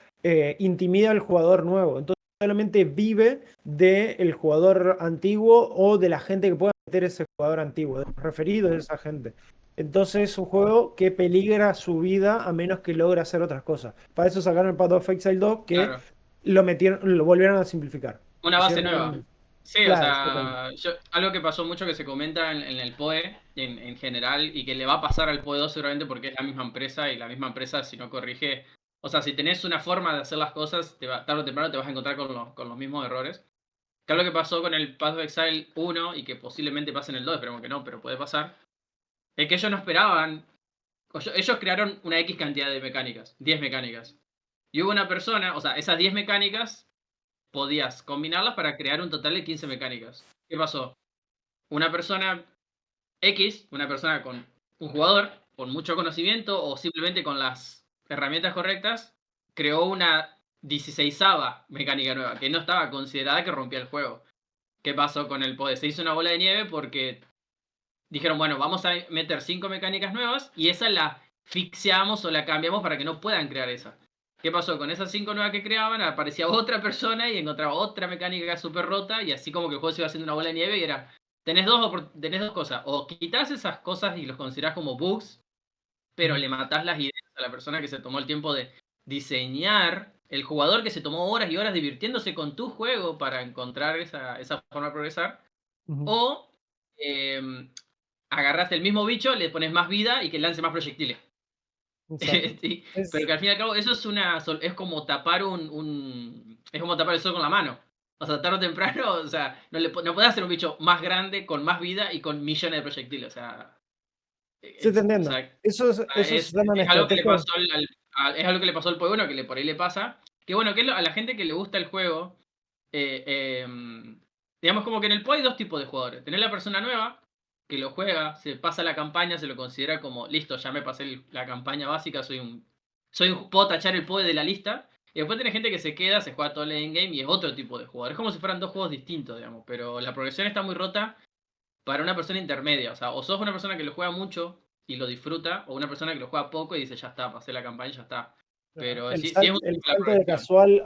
intimida al jugador nuevo. Entonces solamente vive del jugador antiguo o de la gente que pueda meter ese jugador antiguo, de los referidos de esa gente. Entonces es un juego que peligra su vida a menos que logre hacer otras cosas. Para eso sacaron el Path of Exile 2 que Claro. lo volvieron a simplificar. Una base nueva. Hicieron, Sí, o claro, exactamente. sea, algo que pasó mucho que se comenta en el PoE en general y que le va a pasar al PoE 2 seguramente porque es la misma empresa y la misma empresa si no corrige, o sea, si tenés una forma de hacer las cosas, tarde o temprano te vas a encontrar con los mismos errores. Que algo que pasó con el Path of Exile 1 y que posiblemente pase en el 2, esperemos que no, pero puede pasar, es que ellos no esperaban, ellos crearon una X cantidad de mecánicas, 10 mecánicas. Y hubo una persona, o sea, esas 10 mecánicas podías combinarlas para crear un total de 15 mecánicas. ¿Qué pasó? Una persona X, una persona con un jugador con mucho conocimiento o simplemente con las herramientas correctas, creó una 16ª mecánica nueva que no estaba considerada que rompía el juego. ¿Qué pasó con el poder? Se hizo una bola de nieve porque dijeron, bueno, vamos a meter 5 mecánicas nuevas y esa la fixiamos o la cambiamos para que no puedan crear esa. ¿Qué pasó? Con esas 5 nuevas que creaban, aparecía otra persona y encontraba otra mecánica súper rota y así como que el juego se iba haciendo una bola de nieve y era, tenés dos cosas, o quitas esas cosas y los considerás como bugs, pero Ujú, le matás las ideas a la persona que se tomó el tiempo de diseñar, el jugador que se tomó horas y horas divirtiéndose con tu juego para encontrar esa forma de progresar, ujú, o eh, agarraste el mismo bicho, le pones más vida y que lance más proyectiles. exacto. Sí, pero Es, que al fin y al cabo eso es como tapar es como tapar el sol con la mano. O sea, tarde o temprano, o sea, no podés hacer un bicho más grande, con más vida y con millones de proyectiles. O sea, sí, te o entiendo. sea, Eso se llaman es algo que le estrategias. pasó es algo que le pasó al Pueblo, que por ahí le pasa. Que bueno, que a la gente que le gusta el juego, eh, digamos como que en el PoE hay dos tipos de jugadores. Tenés la persona nueva, que lo juega, se pasa la campaña, se lo considera como, listo, ya me pasé la campaña básica, puedo tachar el PoE de la lista. Y después tenés gente que se queda, se juega todo el endgame y es otro tipo de jugador. Es como si fueran dos juegos distintos, digamos. Pero la progresión está muy rota para una persona intermedia. O sea, o sos una persona que lo juega mucho y lo disfruta, o una persona que lo juega poco y dice, ya está, pasé la campaña y ya está. Pero El, sí, sí es un el tema la salto de progresión. casual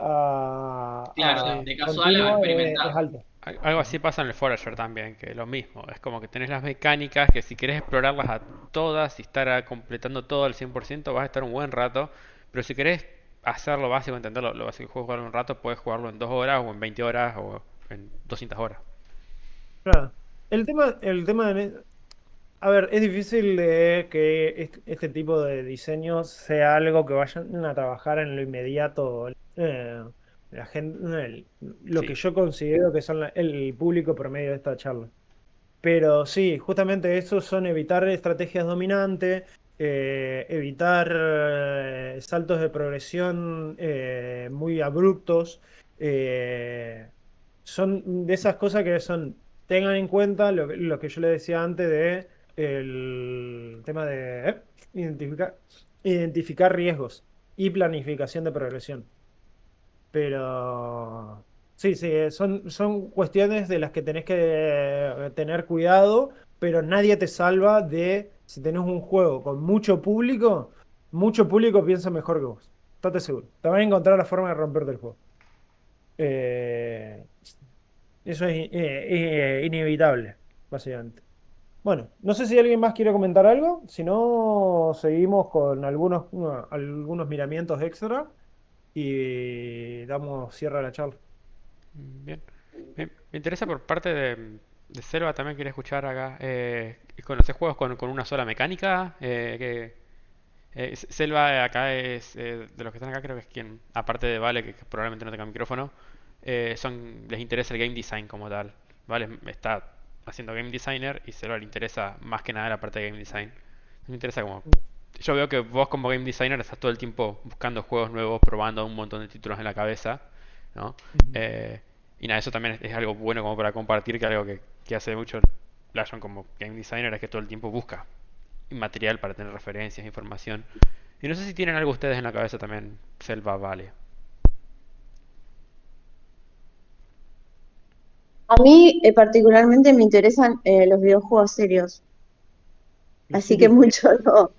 Claro, a Sí. de casual a continua es experimentado. alto. Algo así pasa en el Forager también, que lo mismo, es como que tenés las mecánicas que si querés explorarlas a todas y estar completando todo al 100% vas a estar un buen rato, pero si querés hacer lo básico, entender lo básico que juego jugarlo un rato, puedes jugarlo en 2 horas o en 20 horas o en 200 horas. Claro. El tema a ver, es difícil de que este tipo de diseños sea algo que vayan a trabajar en lo inmediato. La gente, lo que Sí, yo considero que son el público promedio de esta charla. Pero sí, justamente eso son evitar estrategias dominantes, evitar saltos de progresión muy abruptos. Son de esas cosas que son, tengan en cuenta lo que yo le decía antes de el tema de identificar riesgos y planificación de progresión. Pero sí, sí, son cuestiones de las que tenés que tener cuidado, pero nadie te salva de si tenés un juego con mucho público piensa mejor que vos. Estate seguro. Te van a encontrar la forma de romperte el juego. Eh, eso es inevitable, básicamente. Bueno, no sé si alguien más quiere comentar algo. Si no, seguimos con algunos miramientos extra y damos cierre a la charla. bien. Me interesa por parte de Selva también quería escuchar acá. ¿Conoces juegos con una sola mecánica? Selva acá es, de los que están acá creo que es quien, aparte de Vale, que probablemente no tenga micrófono, les interesa el game design como tal. Vale, está haciendo game designer y Selva le interesa más que nada la parte de game design. Me interesa como... Yo veo que vos como game designer estás todo el tiempo buscando juegos nuevos, probando un montón de títulos en la cabeza, ¿no? Ujú. Eh, y nada, eso también es algo bueno como para compartir, que algo que hace mucho Playon como game designer es que todo el tiempo busca material para tener referencias, información. Y no sé si tienen algo ustedes en la cabeza también, Selva, Vale. A mí particularmente me interesan los videojuegos serios, Los así que sirios. mucho no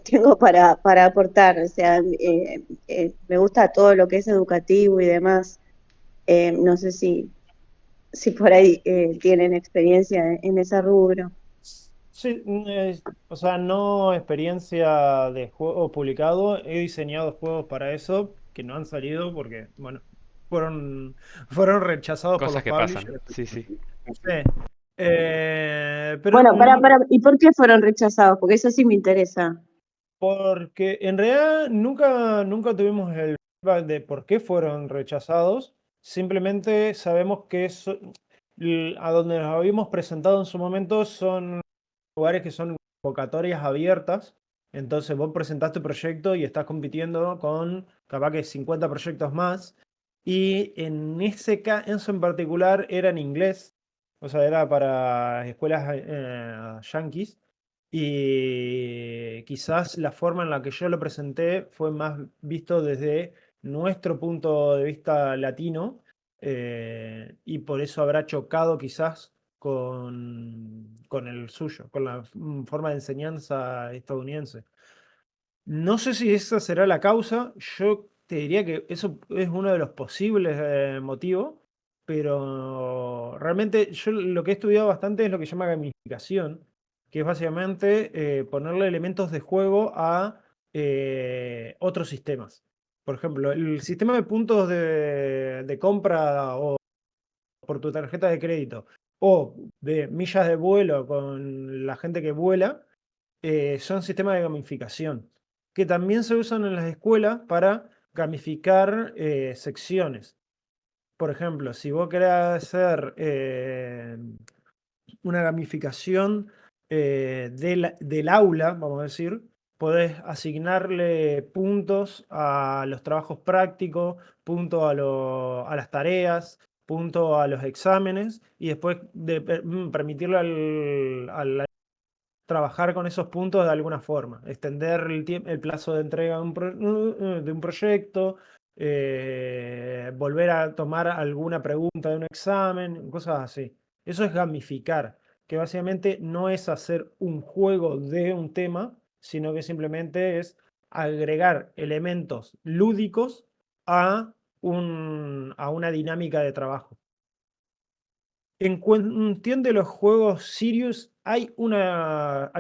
tengo para aportar. O sea, me gusta todo lo que es educativo y demás. No sé si por ahí tienen experiencia en ese rubro. Sí, o sea, no experiencia de juego publicado. He diseñado juegos para eso que no han salido porque, bueno, fueron, fueron rechazados por Cosas los que pasan, publishers. sí, sí. Sí. Pero Bueno, ¿y por qué fueron rechazados? Porque eso sí me interesa. porque en realidad nunca tuvimos el feedback de por qué fueron rechazados. Simplemente sabemos que a donde nos habíamos presentado en su momento son lugares que son convocatorias abiertas. Entonces vos presentás tu proyecto y estás compitiendo con capaz que 50 proyectos más. Y en ese caso en particular era en inglés, o sea, era para escuelas yanquis. Y quizás la forma en la que yo lo presenté fue más visto desde nuestro punto de vista latino, y por eso habrá chocado quizás con el suyo, con la forma de enseñanza estadounidense. No sé si esa será la causa. Yo te diría que eso es uno de los posibles motivos, pero realmente yo lo que he estudiado bastante es lo que se llama gamificación, que es básicamente ponerle elementos de juego a otros sistemas. Por ejemplo, el sistema de puntos de compra o por tu tarjeta de crédito o de millas de vuelo con la gente que vuela, son sistemas de gamificación, que también se usan en las escuelas para gamificar secciones. Por ejemplo, si vos querés hacer una gamificación del aula, vamos a decir, podés asignarle puntos a los trabajos prácticos, puntos a las tareas, puntos a los exámenes y después permitirle al trabajar con esos puntos de alguna forma, extender el plazo de entrega de un proyecto, volver a tomar alguna pregunta de un examen, cosas así. Eso es gamificar, que básicamente no es hacer un juego de un tema, sino que simplemente es agregar elementos lúdicos a una dinámica de trabajo. En cuestión de los juegos Serious, hay una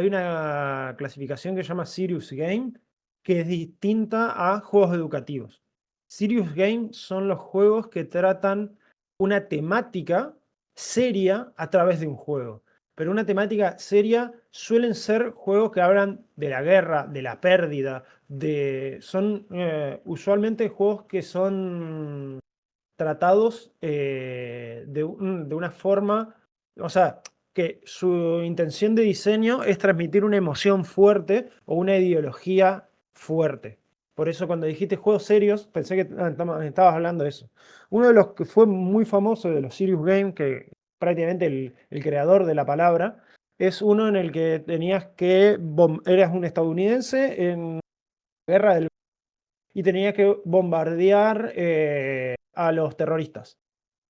clasificación que se llama Serious Game, que es distinta a juegos educativos. Serious Game son los juegos que tratan una temática seria a través de un juego. Pero una temática seria suelen ser juegos que hablan de la guerra, de la pérdida, son usualmente juegos que son tratados de una forma, o sea, que su intención de diseño es transmitir una emoción fuerte o una ideología fuerte. Por eso cuando dijiste juegos serios, pensé que estabas hablando de eso. Uno de los que fue muy famoso de los Serious Games, que prácticamente el creador de la palabra, es uno en el que eras un estadounidense en la guerra del y tenía que bombardear a los terroristas.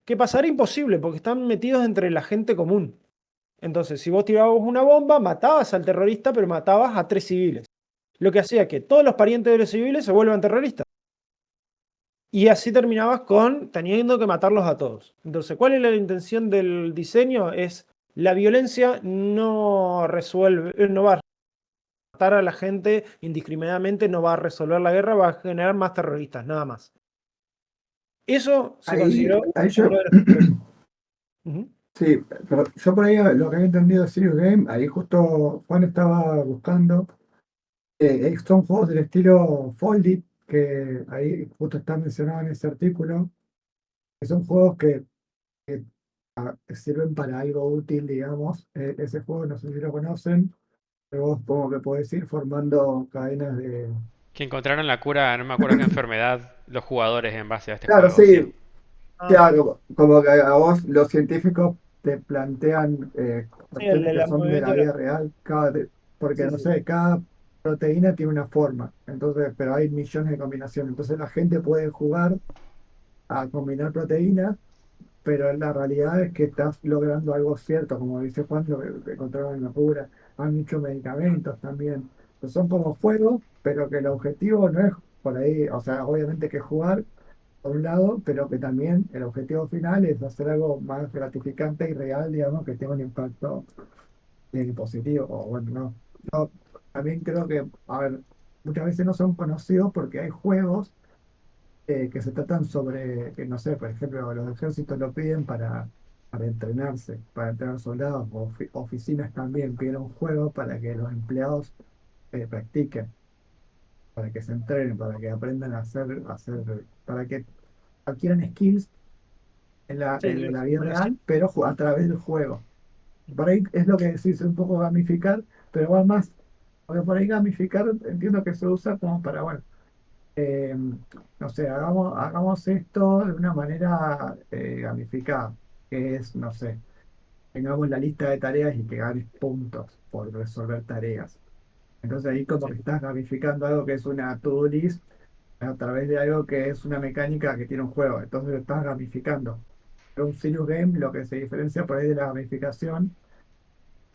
¿Qué pasa? Era imposible porque están metidos entre la gente común. Entonces, si vos tirabas una bomba, matabas al terrorista, pero matabas a 3 civiles. Lo que hacía que todos los parientes de los civiles se vuelvan terroristas. Y así terminabas con teniendo que matarlos a todos. Entonces, ¿cuál es la intención del diseño? Es la violencia no resuelve, no va a matar a la gente indiscriminadamente, no va a resolver la guerra, va a generar más terroristas, nada más. Eso se Ahí, consideró ahí yo, uno de los primeros. Ujú. sí, pero yo por ahí lo que había entendido de Serious Game, ahí justo Juan estaba buscando, son juegos del estilo Foldit, que ahí justo está mencionado en ese artículo, que son juegos que sirven para algo útil, digamos. Ese juego no sé si lo conocen, pero vos como que podés ir formando cadenas de... Que encontraron la cura, no me acuerdo qué enfermedad, los jugadores en base a este Claro, juego, sí. sí, Ah, claro, como que a vos los científicos te plantean sí, el cuestiones de que los son de la movimientos. vida real, porque Sí, no sí. sé, cada proteína tiene una forma, entonces, pero hay millones de combinaciones, entonces la gente puede jugar a combinar proteínas, pero la realidad es que estás logrando algo cierto, como dice Juan, lo que encontraron en la cura, han hecho medicamentos también, que son como juegos, pero que el objetivo no es por ahí, o sea, obviamente que jugar por un lado, pero que también el objetivo final es hacer algo más gratificante y real, digamos, que tenga un impacto positivo. O bueno, no. Yo también creo que, a ver, muchas veces no son conocidos porque hay juegos que se tratan sobre, que no sé, por ejemplo, los ejércitos lo piden para entrenarse, para entrenar soldados, o oficinas también piden un juego para que los empleados practiquen, para que se entrenen, para que aprendan para que adquieran skills Sí, en la la vida simulación. real, pero a través del juego. Por ahí es lo que decís, un poco gamificar, pero va más, porque por ahí gamificar entiendo que se usa como para, bueno, eh, no sé, hagamos esto de una manera gamificada, que es, no sé, tengamos la lista de tareas y que ganes puntos por resolver tareas. Entonces ahí como Sí, que estás gamificando algo que es una to-do list a través de algo que es una mecánica que tiene un juego. Entonces lo estás gamificando. Pero un serious game lo que se diferencia por ahí de la gamificación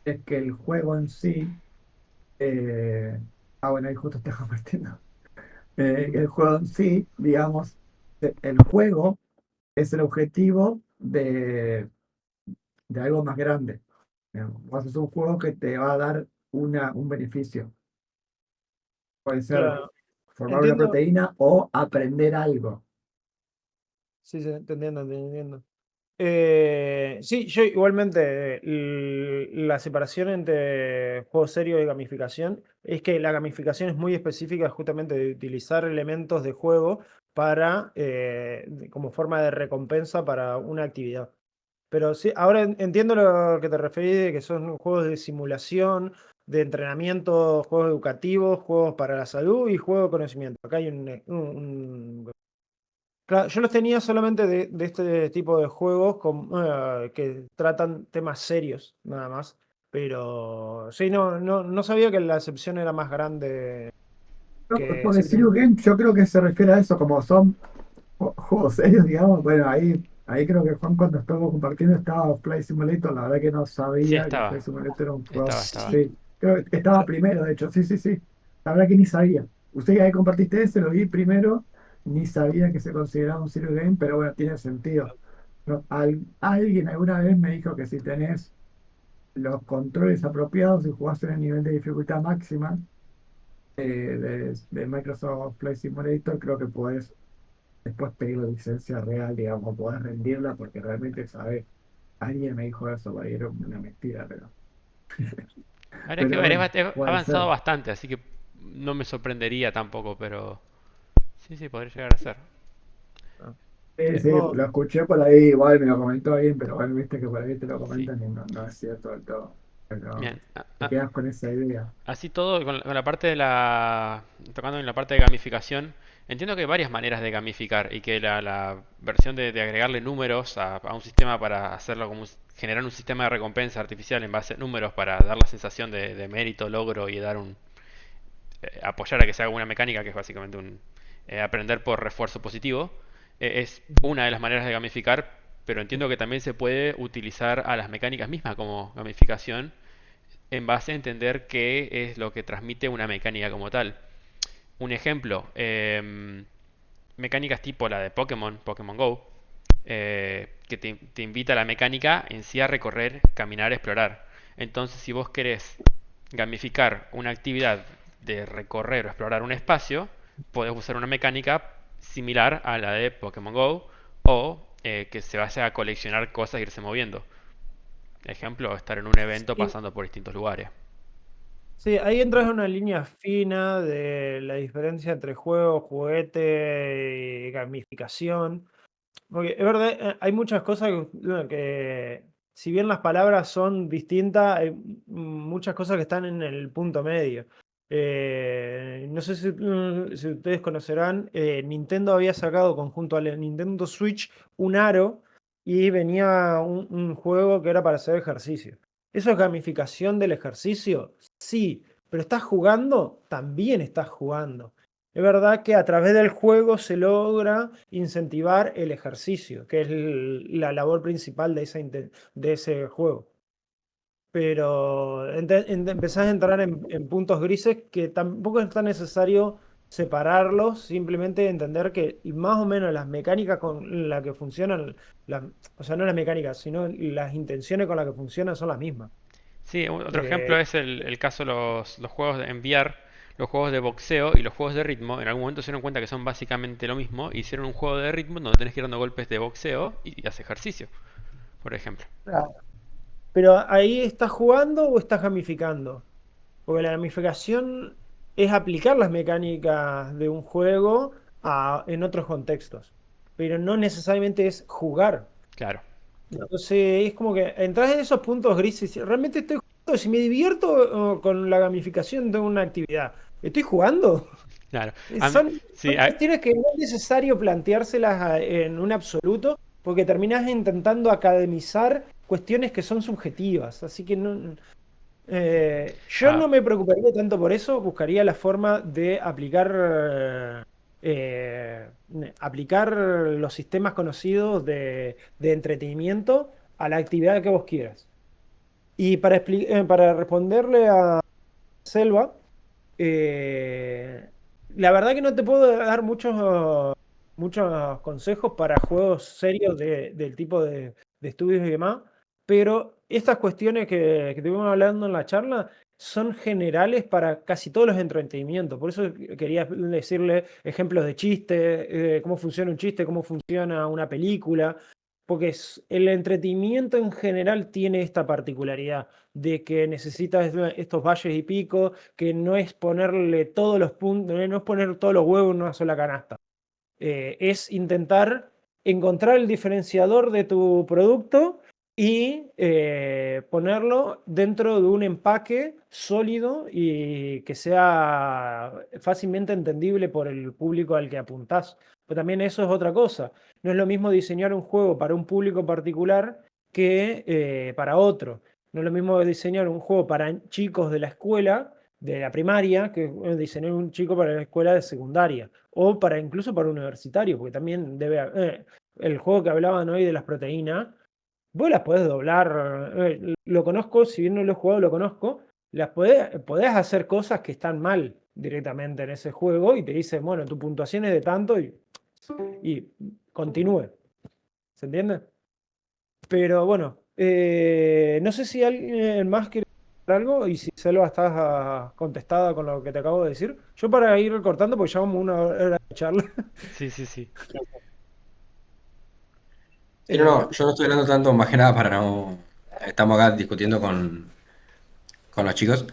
es que el juego en sí, eh, bueno, ahí justo está compartiendo. ujú. El juego en sí, digamos, el juego es el objetivo de algo más grande. Digamos. Vos haces un juego que te va a dar un beneficio. Puede ser Claro. formar una Entiendo. proteína o aprender algo. Sí, sí, te entiendo. Sí, yo igualmente, la separación entre juego serio y gamificación es que la gamificación es muy específica justamente de utilizar elementos de juego como forma de recompensa para una actividad. Pero sí, ahora entiendo lo que te referís de que son juegos de simulación, de entrenamiento, juegos educativos, juegos para la salud y juegos de conocimiento. Acá hay Claro, yo los tenía solamente de este tipo de juegos que tratan temas serios, nada más. Pero sí, no sabía que la excepción era más grande No, que porque Serious simplemente. Game yo creo que se refiere a eso, como son juegos serios, digamos. Bueno, ahí creo que Juan cuando estábamos compartiendo estaba Flight Simulator, la verdad que no Sí, sabía que estaba. Flight Simulator era un juego. Estaba. Sí, creo que estaba primero, de hecho, sí, sí, sí. La verdad que ni sabía. Usted ya que compartiste ese, lo vi primero, ni sabía que se consideraba un serious game, pero bueno, tiene sentido. No, alguien alguna vez me dijo que si tenés los controles apropiados y jugás en el nivel de dificultad máxima de Microsoft Flight Simulator, creo que podés después pedir la licencia real, digamos, podés rendirla porque realmente sabes. Alguien me dijo eso, por ahí era una mentira, Habría que pero ver, bueno, ha puede ser. avanzado bastante, así que no me sorprendería tampoco, pero sí, sí, podría llegar a ser. Ah, Sí, sí, no, lo escuché por ahí, igual me lo comentó alguien, pero bueno, viste que por ahí te lo Sí. comentan y no es cierto del todo. Pero Bien. te quedas con esa idea. Así todo, con la parte de tocando en la parte de gamificación, entiendo que hay varias maneras de gamificar y que la versión de agregarle números a un sistema para hacerlo como generar un sistema de recompensa artificial en base a números para dar la sensación de mérito, logro y dar apoyar a que se haga una mecánica que es básicamente un aprender por refuerzo positivo, es una de las maneras de gamificar, pero entiendo que también se puede utilizar a las mecánicas mismas como gamificación en base a entender qué es lo que transmite una mecánica como tal. Un ejemplo, mecánicas tipo la de Pokémon Go, que te invita a la mecánica en sí a recorrer, caminar, explorar. Entonces, si vos querés gamificar una actividad de recorrer o explorar un espacio, podés usar una mecánica similar a la de Pokémon Go o que se vaya a coleccionar cosas e irse moviendo. Ejemplo, estar en un evento sí, pasando por distintos lugares. sí, ahí entras en una línea fina de la diferencia entre juego, juguete y gamificación. Porque es verdad, hay muchas cosas si bien las palabras son distintas, hay muchas cosas que están en el punto medio. No sé si ustedes conocerán, Nintendo había sacado conjunto al Nintendo Switch un aro y venía un juego que era para hacer ejercicio. ¿Eso es gamificación del ejercicio? Sí, pero ¿estás jugando? También estás jugando. Es verdad que a través del juego se logra incentivar el ejercicio, que es la labor principal de ese juego. Pero empezás a entrar en puntos grises que tampoco es tan necesario separarlos, simplemente entender que más o menos las mecánicas con las que funcionan, o sea, no las mecánicas, sino las intenciones con las que funcionan son las mismas. Sí, otro Eh, ejemplo es el caso de los juegos de enviar, los juegos de boxeo y los juegos de ritmo. En algún momento se dieron cuenta que son básicamente lo mismo. Hicieron un juego de ritmo donde tenés que ir dando golpes de boxeo y hacer ejercicio, por ejemplo. pero ahí estás jugando o estás gamificando. Porque la gamificación es aplicar las mecánicas de un juego en otros contextos, pero no necesariamente es jugar. Claro, Entonces es como que entras en esos puntos grises. ¿Realmente estoy jugando? Si me divierto con la gamificación de una actividad, ¿estoy jugando? claro. Son Sí, cuestiones que no es necesario planteárselas en un absoluto, porque terminás intentando academizar cuestiones que son subjetivas. Así que yo ah, no me preocuparía tanto por eso, buscaría la forma de aplicar los sistemas conocidos de entretenimiento a la actividad que vos quieras. Y para responderle a Selva, la verdad que no te puedo dar muchos consejos para juegos serios del tipo de estudios y demás, pero estas cuestiones que estuvimos hablando en la charla son generales para casi todos los entretenimientos. Por eso quería decirle ejemplos de chistes, cómo funciona un chiste, cómo funciona una película, porque el entretenimiento en general tiene esta particularidad de que necesitas estos valles y picos, que no es ponerle todos los puntos, no es poner todos los huevos en una sola canasta. Es intentar encontrar el diferenciador de tu producto y ponerlo dentro de un empaque sólido y que sea fácilmente entendible por el público al que apuntás. Pero también eso es otra cosa. No es lo mismo diseñar un juego para un público particular que para otro. No es lo mismo diseñar un juego para chicos de la escuela, de la primaria, que diseñar un chico para la escuela de secundaria. O para incluso para universitario, porque también el juego que hablaban hoy de las proteínas, vos las podés doblar. Lo conozco, si bien no lo he jugado, lo conozco. Podés hacer cosas que están mal directamente en ese juego y te dicen, bueno, tu puntuación es de tanto y continúe. ¿Se entiende? Pero bueno, no sé si alguien más quiere decir algo y si Selva estás contestada con lo que te acabo de decir. Yo para ir cortando, porque llevamos una hora de charla. Sí, sí, sí. Sí, no, Eh, no, yo no estoy hablando tanto, más que nada para no. Estamos acá discutiendo con los chicos.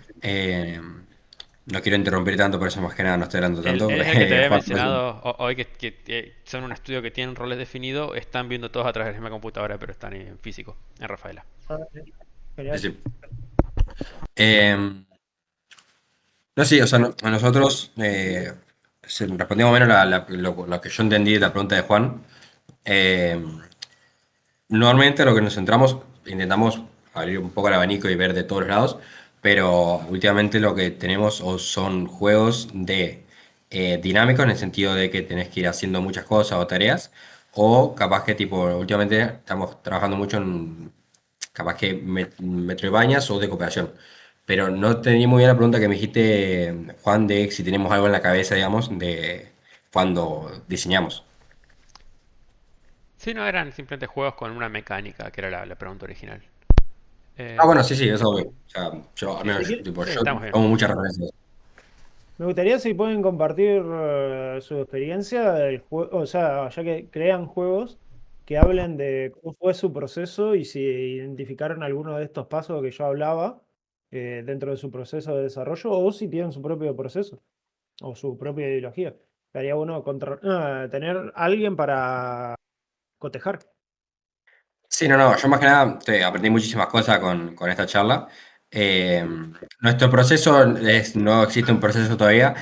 No quiero interrumpir tanto, por eso más que nada no estoy hablando tanto. Él es el que te había Juan, no sé. mencionado hoy que son un estudio que tienen roles definidos, están viendo todos a través de la misma computadora, pero están en físico, en Rafaela. Sí, Genial. sí. No, sí, o sea, nosotros respondimos menos lo que yo entendí de la pregunta de Juan. Eh, Normalmente lo que nos centramos, intentamos abrir un poco el abanico y ver de todos los lados, pero últimamente lo que tenemos son juegos de dinámicos en el sentido de que tenés que ir haciendo muchas cosas o tareas, o capaz que tipo, últimamente estamos trabajando mucho en capaz que Metroidvanias o de cooperación. Pero no tenía muy bien la pregunta que me dijiste, Juan, de si tenemos algo en la cabeza, digamos, de cuando diseñamos. Sí, no, eran simplemente juegos con una mecánica, que era la pregunta original. Ah, Eh, bueno, sí, sí, eso obvio. O sea, yo, al sí, Si menos, sí, quiere- tipo, sí, yo estamos bien. tomo muchas referencias. Me gustaría si pueden compartir su experiencia del juego, o sea, ya que crean juegos que hablen de cómo fue su proceso y si identificaron alguno de estos pasos que yo hablaba dentro de su proceso de desarrollo o si tienen su propio proceso o su propia ideología. Estaría bueno tener alguien para cotejar. Sí, no, no, yo más que nada aprendí muchísimas cosas con esta charla. Eh, Nuestro proceso no existe un proceso todavía.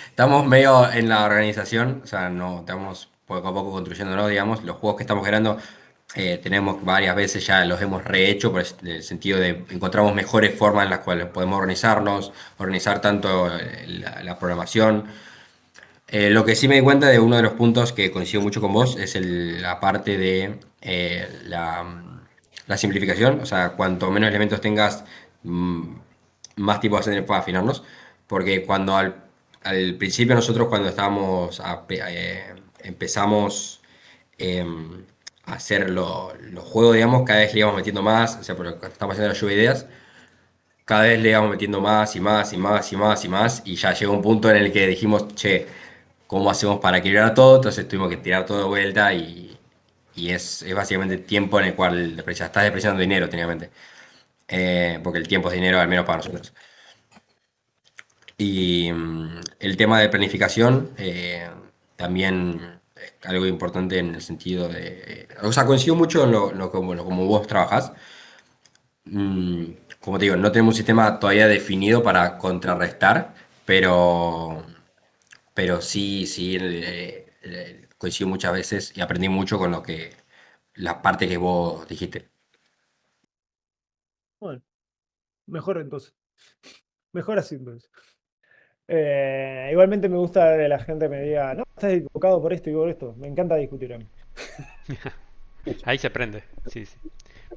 Estamos medio en la organización, o sea, no estamos poco a poco construyéndonos, digamos. Los juegos que estamos creando tenemos varias veces ya los hemos rehecho en el sentido de encontramos mejores formas en las cuales podemos organizarnos, organizar tanto la programación. Lo que sí me di cuenta de uno de los puntos que coincido mucho con vos es la parte de la simplificación. O sea, cuanto menos elementos tengas, mm, más tiempo vas a tener para afinarnos. Porque al principio nosotros cuando empezamos a hacer los juegos, digamos, cada vez le íbamos metiendo más. O sea, porque cuando estamos haciendo la lluvia de ideas, cada vez le íbamos metiendo más y más y más y más y más. Y ya llegó un punto en el que dijimos, che, ¿cómo hacemos para equilibrar todo? Entonces tuvimos que tirar todo de vuelta y es básicamente tiempo en el cual estás depreciando dinero, técnicamente. Porque el tiempo es dinero, al menos para nosotros. Y el tema de planificación también es algo importante en el sentido de. O sea, coincido mucho en como vos trabajás. Como te digo, no tenemos un sistema todavía definido para contrarrestar, pero sí, sí, coincido muchas veces y aprendí mucho con la parte que vos dijiste. Bueno, mejor entonces. Mejor así entonces. Igualmente me gusta que la gente me diga, no, estás equivocado por esto y por esto. Me encanta discutir a mí. Ahí se aprende. Sí, sí.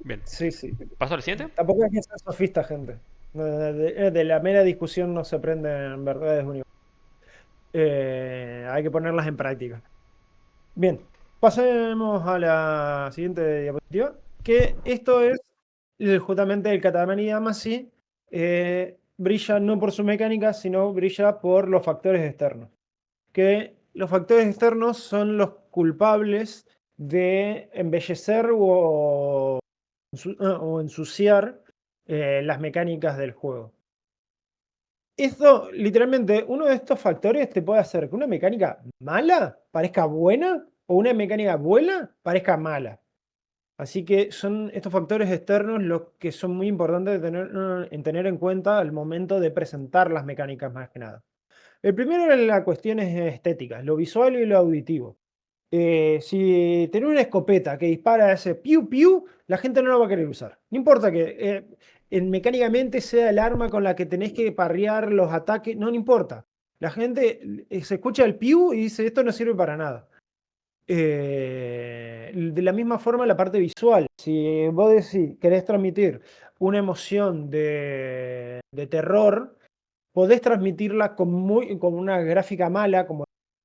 Bien. Sí, sí. ¿Paso al siguiente? Tampoco es que sea sofista, gente. De la mera discusión no se aprenden verdades universales. Hay que ponerlas en práctica. Bien, pasemos a la siguiente diapositiva, que esto es justamente el Katamari Damacy. Brilla no por su mecánica, sino brilla por los factores externos. Que los factores externos son los culpables de embellecer o ensuciar las mecánicas del juego. Esto, literalmente, uno de estos factores te puede hacer que una mecánica mala parezca buena o una mecánica buena parezca mala. Así que son estos factores externos los que son muy importantes en tener en cuenta al momento de presentar las mecánicas más que nada. El primero es la cuestión estética, lo visual y lo auditivo. Si tenés una escopeta que dispara ese piu piu, la gente no lo va a querer usar. No importa que mecánicamente sea el arma con la que tenés que parrear los ataques, no importa. La gente se escucha el piu y dice, esto no sirve para nada. De la misma forma la parte visual. Si vos decís, querés transmitir una emoción de terror, podés transmitirla con una gráfica mala, como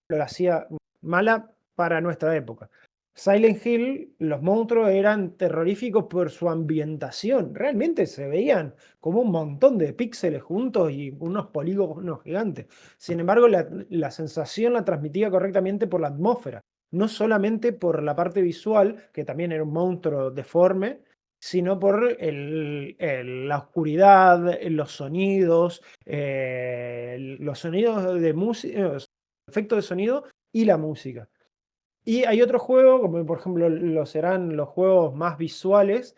lo hacía mala para nuestra época. Silent Hill, los monstruos eran terroríficos por su ambientación. Realmente se veían como un montón de píxeles juntos y unos polígonos gigantes. Sin embargo, la sensación la transmitía correctamente por la atmósfera, no solamente por la parte visual, que también era un monstruo deforme, sino por la oscuridad, los sonidos de música, efectos de sonido y la música. Y hay otros juegos, como por ejemplo lo serán los juegos más visuales,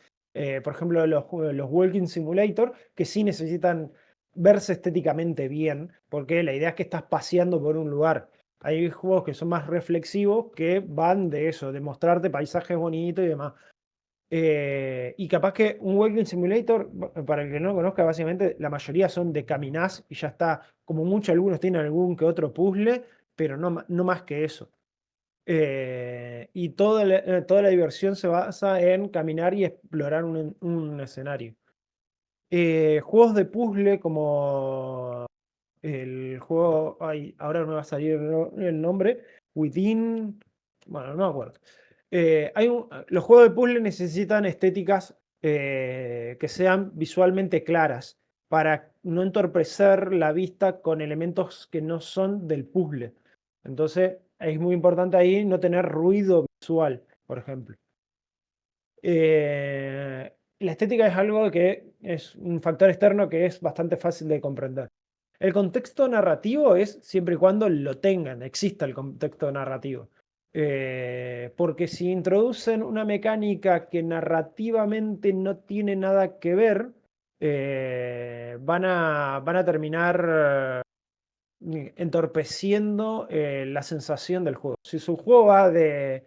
por ejemplo los Walking Simulator, que sí necesitan verse estéticamente bien, porque la idea es que estás paseando por un lugar. Hay juegos que son más reflexivos, que van de eso, de mostrarte paisajes bonitos y demás. Y capaz que un Walking Simulator, para el que no lo conozca, básicamente la mayoría son de caminás y ya está. Como mucho, algunos tienen algún que otro puzzle, pero no más que eso. Y toda la diversión se basa en caminar y explorar un escenario. Juegos de puzzle como el juego, ay, ahora no me va a salir el nombre, Within, bueno, no me acuerdo. Los juegos de puzzle necesitan estéticas que sean visualmente claras para no entorpecer la vista con elementos que no son del puzzle. Entonces, es muy importante ahí no tener ruido visual, por ejemplo. La estética es algo que es un factor externo que es bastante fácil de comprender. El contexto narrativo es siempre y cuando lo tengan, exista el contexto narrativo. Porque si introducen una mecánica que narrativamente no tiene nada que ver, van a terminar entorpeciendo la sensación del juego. Si su juego va de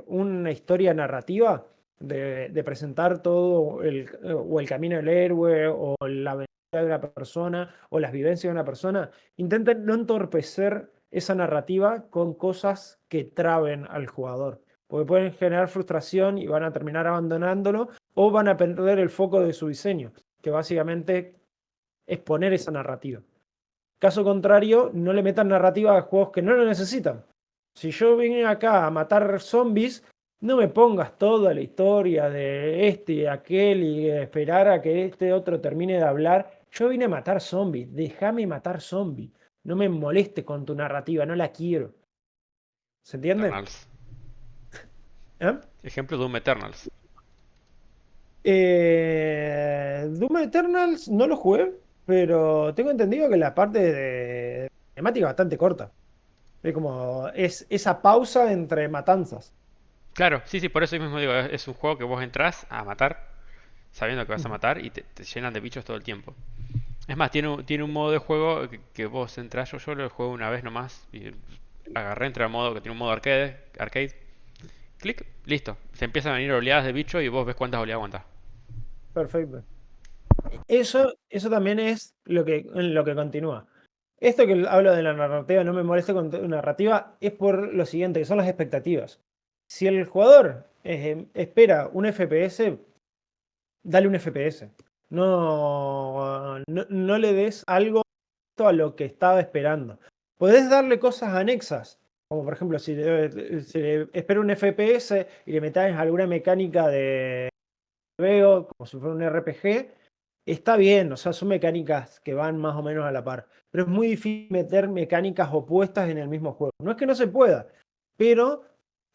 una historia narrativa, de presentar todo o el camino del héroe, o la aventura de una persona, o las vivencias de una persona, intenten no entorpecer esa narrativa con cosas que traben al jugador, porque pueden generar frustración y van a terminar abandonándolo, o van a perder el foco de su diseño, que básicamente es poner esa narrativa. Caso contrario, no le metan narrativa a juegos que no lo necesitan. Si yo vine acá a matar zombies, no me pongas toda la historia de este y aquel y esperar a que este otro termine de hablar. Yo vine a matar zombies, déjame matar zombies. No me moleste con tu narrativa, no la quiero. ¿Se entiende? Eternals. ¿Eh? Ejemplo Doom Eternals. Doom Eternals no lo jugué, pero tengo entendido que la parte de temática es bastante corta. Es como esa pausa entre matanzas. Claro, sí, sí, por eso mismo digo, es un juego que vos entrás a matar, sabiendo que vas a Ujú. matar y te llenan de bichos todo el tiempo. Es más, tiene un modo de juego que vos entrás, yo lo juego una vez nomás y agarré, entré al modo que tiene un modo arcade, clic, listo. Se empiezan a venir oleadas de bichos y vos ves cuántas oleadas aguantás. Perfecto. Eso también es lo que continúa. Esto que hablo de la narrativa, no me molesta con narrativa, es por lo siguiente, que son las expectativas. Si el jugador espera un FPS, dale un FPS. No le des algo a lo que estaba esperando. Podés darle cosas anexas, como por ejemplo, si le espera un FPS y le metés alguna mecánica de veo como si fuera un RPG, está bien, o sea, son mecánicas que van más o menos a la par, pero es muy difícil meter mecánicas opuestas en el mismo juego. No es que no se pueda, pero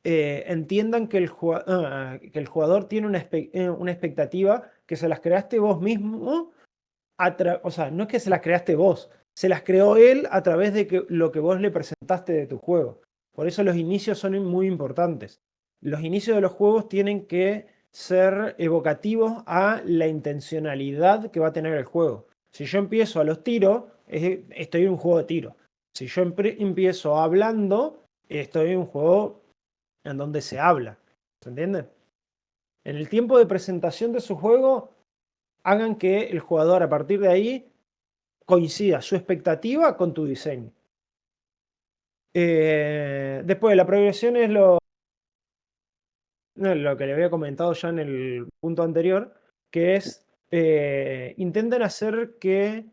entiendan que que el jugador tiene una expectativa que se las creaste vos mismo, o sea, no es que se las creaste vos, se las creó él a través de lo que vos le presentaste de tu juego. Por eso los inicios son muy importantes. Los inicios de los juegos tienen que ser evocativos a la intencionalidad que va a tener el juego. Si yo empiezo a los tiros, estoy en un juego de tiro. Si yo empiezo hablando, esto es un juego en donde se habla, ¿se entiende? En el tiempo de presentación de su juego, hagan que el jugador a partir de ahí coincida su expectativa con tu diseño. Después, la progresión es lo que le había comentado ya en el punto anterior, que es intenten hacer que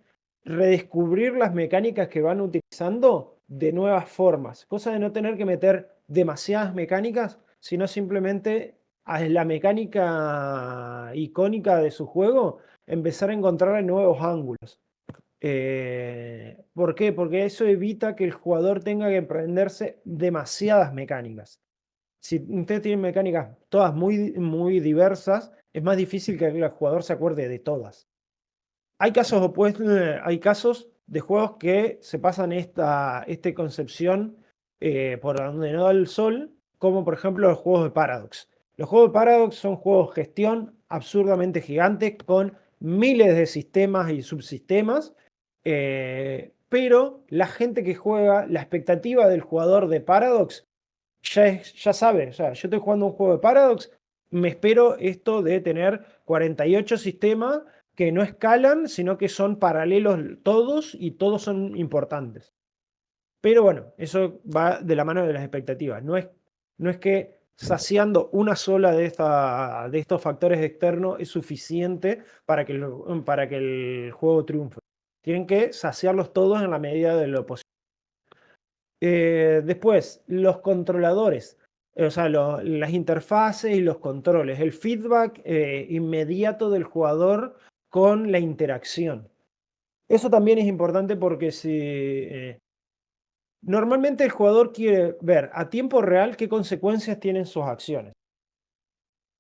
redescubrir las mecánicas que van utilizando de nuevas formas, cosa de no tener que meter demasiadas mecánicas, sino simplemente a la mecánica icónica de su juego, empezar a encontrar nuevos ángulos. ¿Por qué? Porque eso evita que el jugador tenga que aprenderse demasiadas mecánicas. Si ustedes tienen mecánicas todas muy diversas, es más difícil que el jugador se acuerde de todas. Hay casos opuestos, hay casos de juegos que se pasan esta concepción por donde no da el sol, como por ejemplo los juegos de Paradox. Los juegos de Paradox son juegos de gestión absurdamente gigantes con miles de sistemas y subsistemas, pero la gente que juega, la expectativa del jugador de Paradox ya sabe, o sea, yo estoy jugando un juego de Paradox, me espero esto de tener 48 sistemas que no escalan, sino que son paralelos todos y todos son importantes. Pero bueno, eso va de la mano de las expectativas. No es que saciando una sola de estos factores externos es suficiente para que el juego triunfe. Tienen que saciarlos todos en la medida de lo posible. Después, los controladores, o sea, las interfaces y los controles, el feedback inmediato del jugador con la interacción. Eso también es importante porque si normalmente el jugador quiere ver a tiempo real qué consecuencias tienen sus acciones.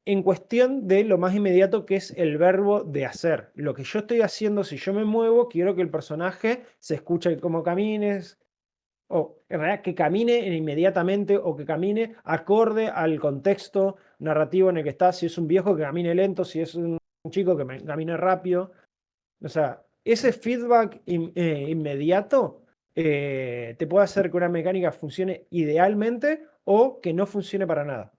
En cuestión de lo más inmediato que es el verbo de hacer. Lo que yo estoy haciendo, si yo me muevo, quiero que el personaje se escuche cómo camines, o en realidad que camine inmediatamente o que camine acorde al contexto narrativo en el que está. Si es un viejo, que camine lento; si es un chico, que camine rápido. O sea, ese feedback inmediato te puede hacer que una mecánica funcione idealmente o que no funcione para nada.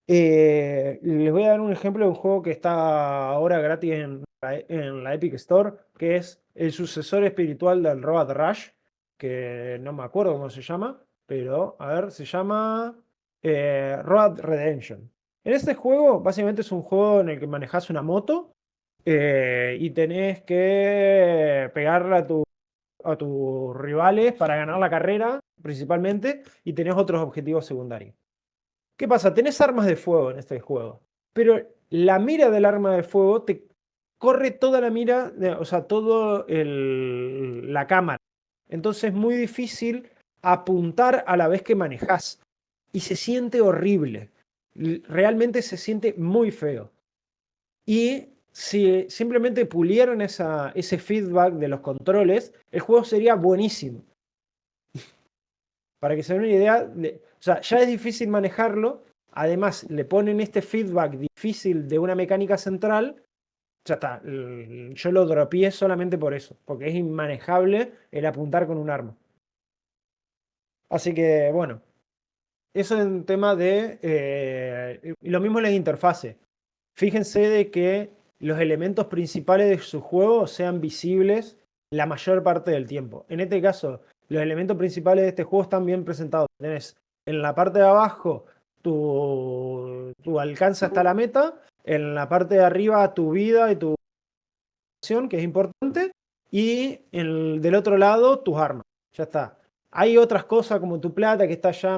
Les voy a dar un ejemplo de un juego que está ahora gratis en la Epic Store, que es el sucesor espiritual del Road Rush, que no me acuerdo cómo se llama, pero a ver, se llama Road Redemption. En este juego, básicamente es un juego en el que manejas una moto y tenés que pegarle a tus rivales para ganar la carrera, principalmente, y tenés otros objetivos secundarios. ¿Qué pasa? Tenés armas de fuego en este juego, pero la mira del arma de fuego te corre toda la mira, o sea, todo la cámara. Entonces es muy difícil apuntar a la vez que manejás. Y se siente horrible. Realmente se siente muy feo. Y si simplemente pulieran ese feedback de los controles, el juego sería buenísimo. Para que se den una idea, o sea, ya es difícil manejarlo. Además, le ponen este feedback difícil de una mecánica central. Ya está. Yo lo dropeé solamente por eso, porque es inmanejable el apuntar con un arma. Así que, bueno, eso es un tema de... y lo mismo en las interfaces. Fíjense de que los elementos principales de su juego sean visibles la mayor parte del tiempo. En este caso, los elementos principales de este juego están bien presentados. Tenés en la parte de abajo tu alcance hasta la meta, en la parte de arriba tu vida y tu acción, que es importante, y del otro lado tus armas. Ya está. Hay otras cosas como tu plata que está ya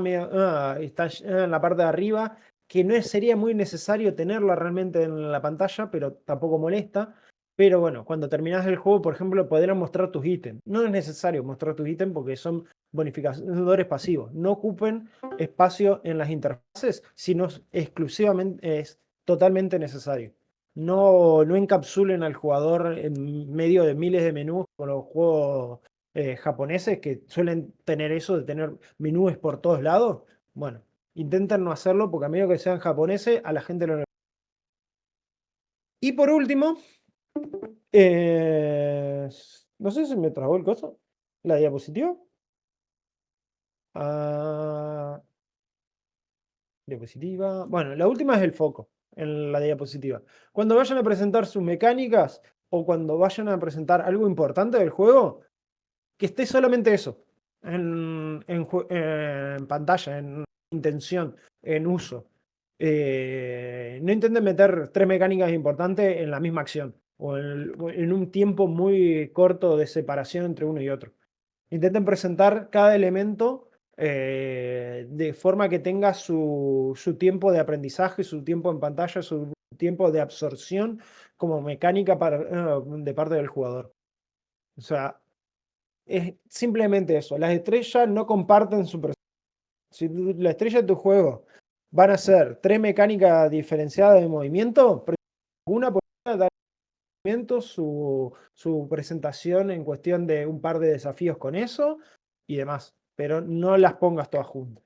está en la parte de arriba, que no sería muy necesario tenerla realmente en la pantalla, pero tampoco molesta. Pero bueno, cuando terminas el juego, por ejemplo, podrán mostrar tus ítems. No es necesario mostrar tus ítems porque son bonificadores pasivos. No ocupen espacio en las interfaces, sino exclusivamente es totalmente necesario. No encapsulen al jugador en medio de miles de menús con los juegos japoneses, que suelen tener eso de tener menús por todos lados. Bueno, intenten no hacerlo porque a medio que sean japoneses, a la gente no le... Y por último, no sé si me trabó el coso, la diapositiva. Diapositiva. Bueno, la última es el foco en la diapositiva. Cuando vayan a presentar sus mecánicas o cuando vayan a presentar algo importante del juego, que esté solamente eso en pantalla, en intención, en uso. No intenten meter 3 mecánicas importantes en la misma acción o en un tiempo muy corto de separación entre uno y otro. Intenten presentar cada elemento de forma que tenga su tiempo de aprendizaje, su tiempo en pantalla, su tiempo de absorción como mecánica de parte del jugador. O sea, es simplemente eso. Las estrellas no comparten su personalidad. Si la estrella de tu juego van a ser 3 mecánicas diferenciadas de movimiento, una por una da su presentación en cuestión de un par de desafíos con eso y demás, pero no las pongas todas juntas.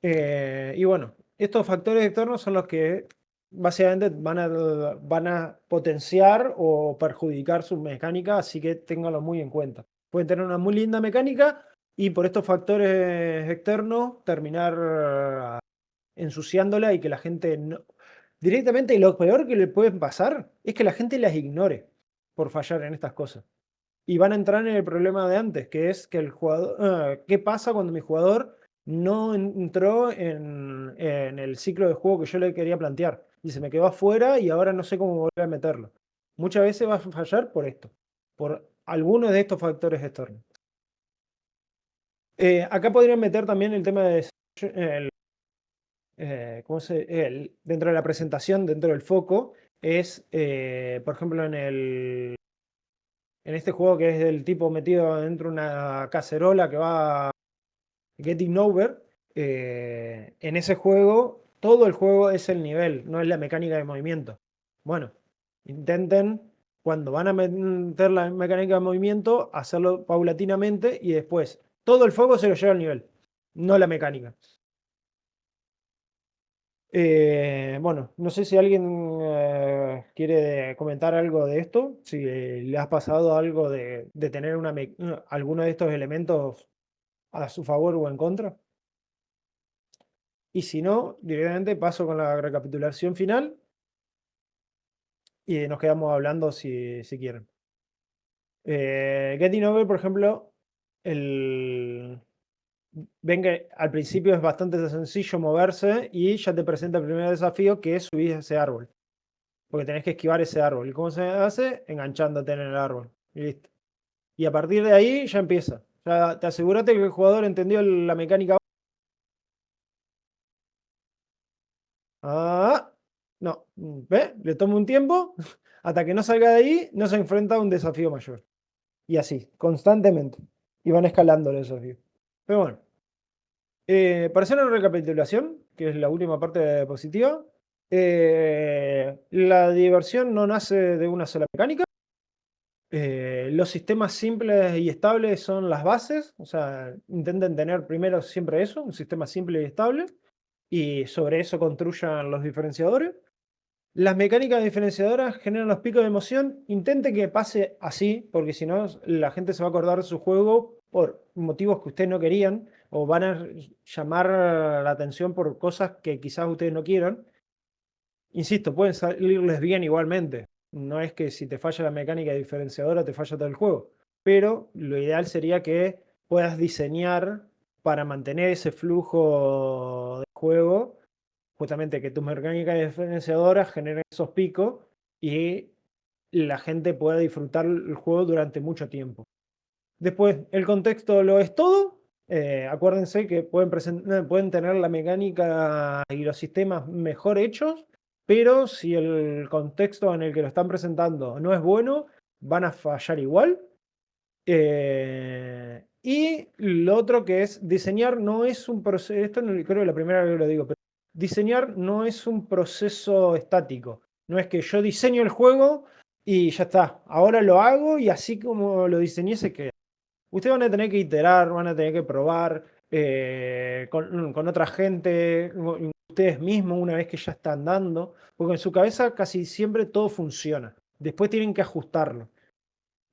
Y bueno, estos factores externos son los que básicamente van a potenciar o perjudicar su mecánica, así que ténganlo muy en cuenta. Pueden tener una muy linda mecánica y por estos factores externos terminar ensuciándola y que la gente no... Directamente, lo peor que le puede pasar es que la gente las ignore por fallar en estas cosas. Y van a entrar en el problema de antes, que es que el jugador, ¿qué pasa cuando mi jugador no entró en el ciclo de juego que yo le quería plantear? Y se me quedó afuera y ahora no sé cómo volver a meterlo. Muchas veces va a fallar por esto, por algunos de estos factores externos. Acá podrían meter también el tema de dentro de la presentación, dentro del foco, es, por ejemplo, en este juego que es del tipo metido dentro de una cacerola que va Getting Nowhere, en ese juego, todo el juego es el nivel, no es la mecánica de movimiento. Bueno, intenten, cuando van a meter la mecánica de movimiento, hacerlo paulatinamente y después todo el fuego se lo lleva al nivel, no la mecánica. Bueno, no sé si alguien quiere comentar algo de esto, si le has pasado algo de tener alguno de estos elementos a su favor o en contra. Y si no, directamente paso con la recapitulación final y nos quedamos hablando si quieren. Getting Over, por ejemplo, ven que al principio es bastante sencillo moverse y ya te presenta el primer desafío que es subir ese árbol. Porque tenés que esquivar ese árbol. ¿Y cómo se hace? Enganchándote en el árbol. Y listo. Y a partir de ahí ya empieza. Ya te aseguraste que el jugador entendió la mecánica. Ah, no. ¿Ve? Le toma un tiempo. Hasta que no salga de ahí, no se enfrenta a un desafío mayor. Y así, constantemente. Y van escalando los desafíos. Pero bueno. Para hacer una recapitulación, que es la última parte positiva, la diversión no nace de una sola mecánica. Los sistemas simples y estables son las bases, o sea, intenten tener primero siempre eso, un sistema simple y estable, y sobre eso construyan los diferenciadores. Las mecánicas diferenciadoras generan los picos de emoción. Intente que pase así, porque si no, la gente se va a acordar de su juego por motivos que ustedes no querían, o van a llamar la atención por cosas que quizás ustedes no quieran. Insisto, pueden salirles bien igualmente. No es que si te falla la mecánica diferenciadora te falla todo el juego. Pero lo ideal sería que puedas diseñar para mantener ese flujo de juego, justamente que tus mecánicas diferenciadoras generen esos picos y la gente pueda disfrutar el juego durante mucho tiempo. Después, el contexto lo es todo. Acuérdense que pueden tener la mecánica y los sistemas mejor hechos, pero si el contexto en el que lo están presentando no es bueno, van a fallar igual. Y lo otro que es diseñar no es un proceso, esto no, creo que la primera vez que lo digo, pero diseñar no es un proceso estático. No es que yo diseño el juego y ya está, ahora lo hago y así como lo diseñé se queda. Ustedes van a tener que iterar, van a tener que probar con otra gente, ustedes mismos una vez que ya están dando, porque en su cabeza casi siempre todo funciona. Después tienen que ajustarlo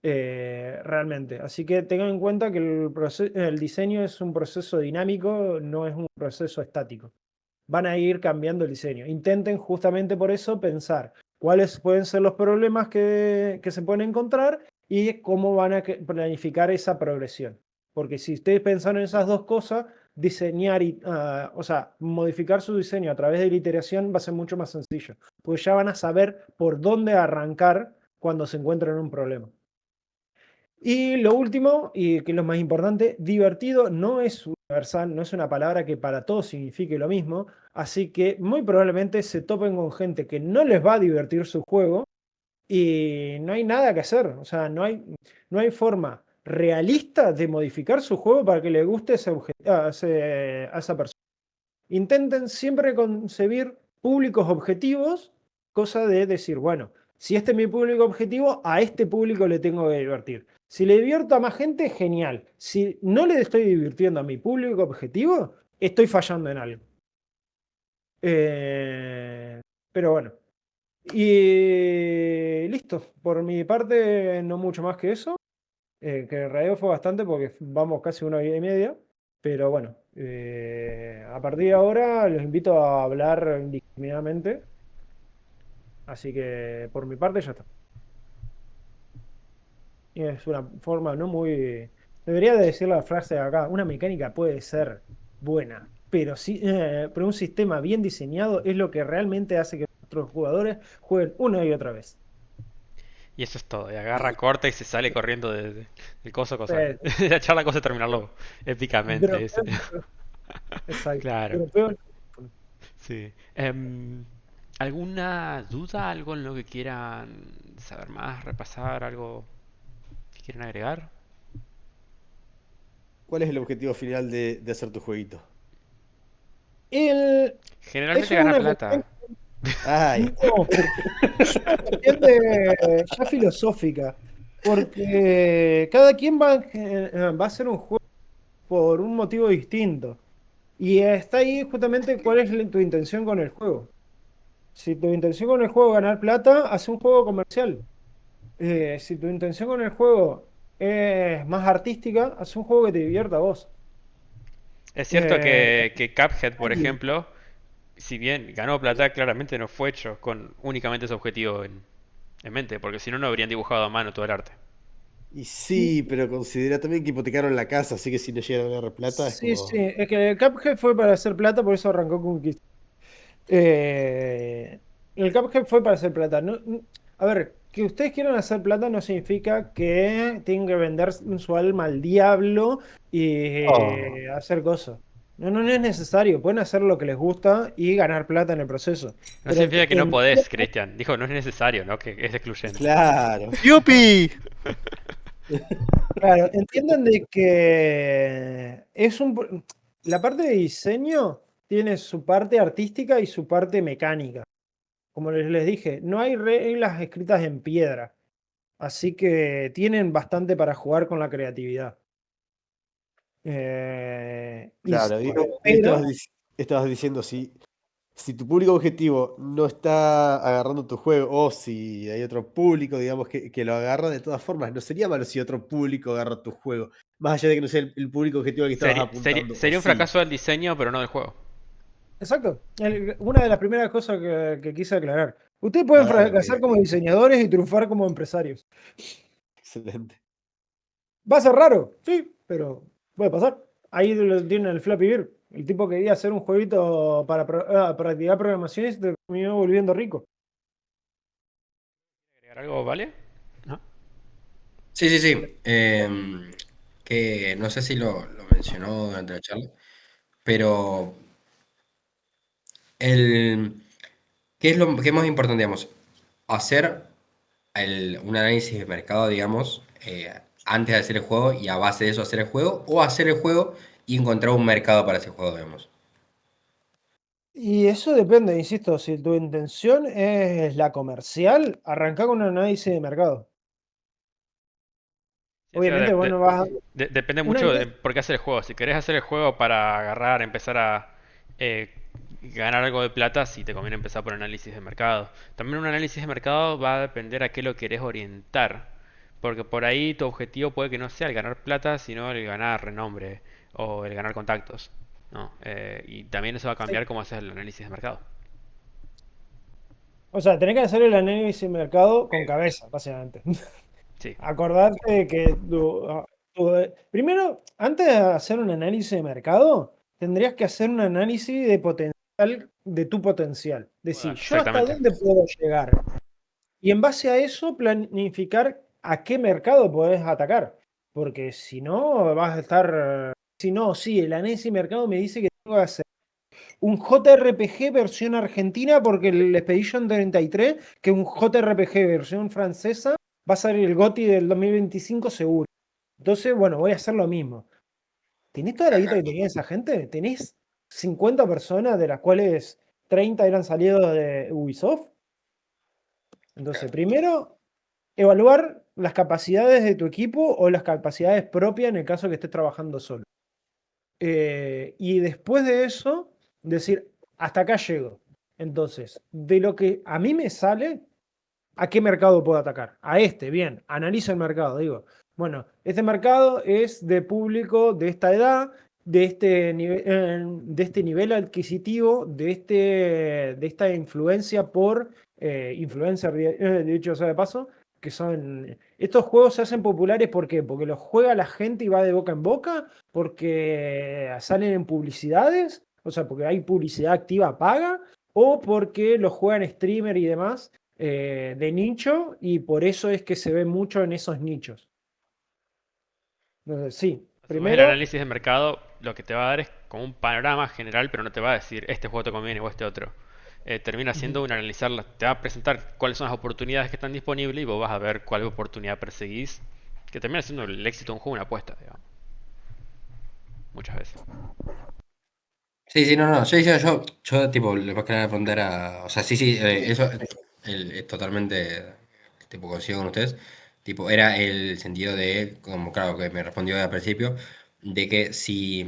realmente. Así que tengan en cuenta que el diseño es un proceso dinámico, no es un proceso estático. van a ir cambiando el diseño. Intenten justamente por eso pensar cuáles pueden ser los problemas que se pueden encontrar y cómo van a planificar esa progresión. Porque si ustedes pensaron en esas dos cosas, diseñar o sea, modificar su diseño a través de la iteración va a ser mucho más sencillo, porque ya van a saber por dónde arrancar cuando se encuentran en un problema. Y lo último, y que es lo más importante, divertido no es universal, no es una palabra que para todos signifique lo mismo, así que muy probablemente se topen con gente que no les va a divertir su juego y no hay nada que hacer, o sea, no hay forma realista de modificar su juego para que le guste a esa persona. Intenten siempre concebir públicos objetivos, cosa de decir, bueno, si este es mi público objetivo, a este público le tengo que divertir. Si le divierto a más gente, genial. Si no le estoy divirtiendo a mi público objetivo, estoy fallando en algo. Eh, pero bueno. Y listo. Por mi parte, no mucho más que eso. Que en realidad fue bastante porque vamos casi 1 hora y media. Pero bueno, a partir de ahora los invito a hablar indiscriminadamente. Así que por mi parte ya está. Y es una forma no muy... Debería de decir la frase de acá, una mecánica puede ser buena, pero, pero un sistema bien diseñado es lo que realmente hace que nuestros jugadores jueguen una y otra vez. Y eso es todo. Y agarra, corta y se sale corriendo del coso, cosa. Eh, La charla, cosa de terminarlo épicamente. Dropeo, exacto. Claro, Dropeo. sí. ¿Alguna duda? ¿Algo en lo que quieran saber más, repasar? ¿Algo que quieran agregar? ¿Cuál es el objetivo final de hacer tu jueguito? Generalmente Eso es gana una plata. cuestión, Ay, no, es una cuestión ya filosófica, porque cada quien va a hacer un juego por un motivo distinto. Y está ahí justamente cuál es tu intención con el juego. Si tu intención con el juego es ganar plata, haz un juego comercial. Si tu intención con el juego es más artística, haz un juego que te divierta a vos. Es cierto Eh, que Cuphead, por ejemplo, si bien ganó plata, claramente no fue hecho con únicamente ese objetivo en mente, porque si no, no habrían dibujado a mano todo el arte. y sí, pero considera también que hipotecaron la casa, así que si no llegan a ganar plata es sí, sí, como... es que Cuphead fue para hacer plata, por eso arrancó con Kickstarter. Eh, el Cuphead fue para hacer plata. A ver, que ustedes quieran hacer plata no significa que tienen que vender su alma al diablo y Oh, hacer cosas. No, no es necesario. Pueden hacer lo que les gusta y ganar plata en el proceso. No Pero significa que no podés, Cristian. Dijo, no es necesario, ¿no? Que es excluyente. claro. ¡Yupi! claro, entiendan de que la parte de diseño tiene su parte artística y su parte mecánica. Como les dije, no hay reglas escritas en piedra, así que tienen bastante para jugar con la creatividad. Claro, y Pero, estabas diciendo, si tu público objetivo no está agarrando tu juego, o si hay otro público, digamos, que lo agarra de todas formas, no sería malo si otro público agarra tu juego, más allá de que no sea el público objetivo al que estabas apuntando, o Sería un sí. fracaso del diseño, pero no del juego. exacto, una de las primeras cosas que quise aclarar. Ustedes pueden Ah, ok, fracasar como ok. diseñadores y triunfar como empresarios. Excelente. ¿Va a ser raro? Sí, pero puede pasar. Ahí lo tienen el Flappy Bird. El tipo quería hacer un jueguito para practicar programación y se terminó volviendo rico. ¿Agregar algo, vale? ¿No? Sí, sí, sí. Que no sé si lo mencionó durante la charla, pero el, ¿qué es lo qué es más importante, digamos? Hacer un análisis de mercado, digamos, antes de hacer el juego y a base de eso hacer el juego, o hacer el juego y encontrar un mercado para ese juego, digamos. Y eso depende, insisto, si tu intención es la comercial, arranca con un análisis de mercado. Sí, pero Obviamente, bueno, vas a... depende Un mucho de análisis, por qué hacer el juego. Si querés hacer el juego para agarrar, empezar a eh, ganar algo de plata, sí te conviene empezar por análisis de mercado. También un análisis de mercado va a depender a qué lo querés orientar. Porque por ahí tu objetivo puede que no sea el ganar plata, sino el ganar renombre o el ganar contactos. ¿no? Y también eso va a cambiar cómo haces el análisis de mercado. O sea, tenés que hacer el análisis de mercado con cabeza, básicamente. Sí, Acordarte de que primero, antes de hacer un análisis de mercado, tendrías que hacer un análisis de potencial, de tu potencial. Decir, yo hasta exactamente. dónde puedo llegar. Y en base a eso, planificar a qué mercado podés atacar. Porque si no, vas a estar. Si no, sí, el análisis de mercado me dice que tengo que hacer un JRPG versión argentina, porque el Expedition 33, que un JRPG versión francesa, va a salir el GOTY del 2025 seguro. Entonces, bueno, voy a hacer lo mismo. ¿Tenés toda la guita que tenía esa gente? ¿Tenés 50 personas, de las cuales 30 eran salidos de Ubisoft? Entonces, primero, evaluar las capacidades de tu equipo o las capacidades propias en el caso que estés trabajando solo. Y después de eso, decir, hasta acá llego. Entonces, de lo que a mí me sale, ¿a qué mercado puedo atacar? A este, bien, analizo el mercado, digo, bueno, este mercado es de público de esta edad, de este nivel adquisitivo, de esta influencia por influencer, dicho sea de paso, que son... Estos juegos se hacen populares, ¿por qué? Porque los juega la gente y va de boca en boca, porque salen en publicidades, o sea, porque hay publicidad activa paga, o porque los juegan streamer y demás de nicho, y por eso es que se ve mucho en esos nichos. Entonces, sí, A su vez, el primero, análisis de mercado lo que te va a dar es como un panorama general, pero no te va a decir este juego te conviene o este otro. Termina siendo un analizar, te va a presentar cuáles son las oportunidades que están disponibles y vos vas a ver cuál oportunidad perseguís, que termina siendo el éxito de un juego una apuesta, digamos, muchas veces. Sí, sí, no, no. Yo tipo, le voy a querer responder a. O sea, sí, sí, eso es totalmente. Tipo, coincido con ustedes. Tipo, era el sentido de, como claro, que me respondió al principio, de que si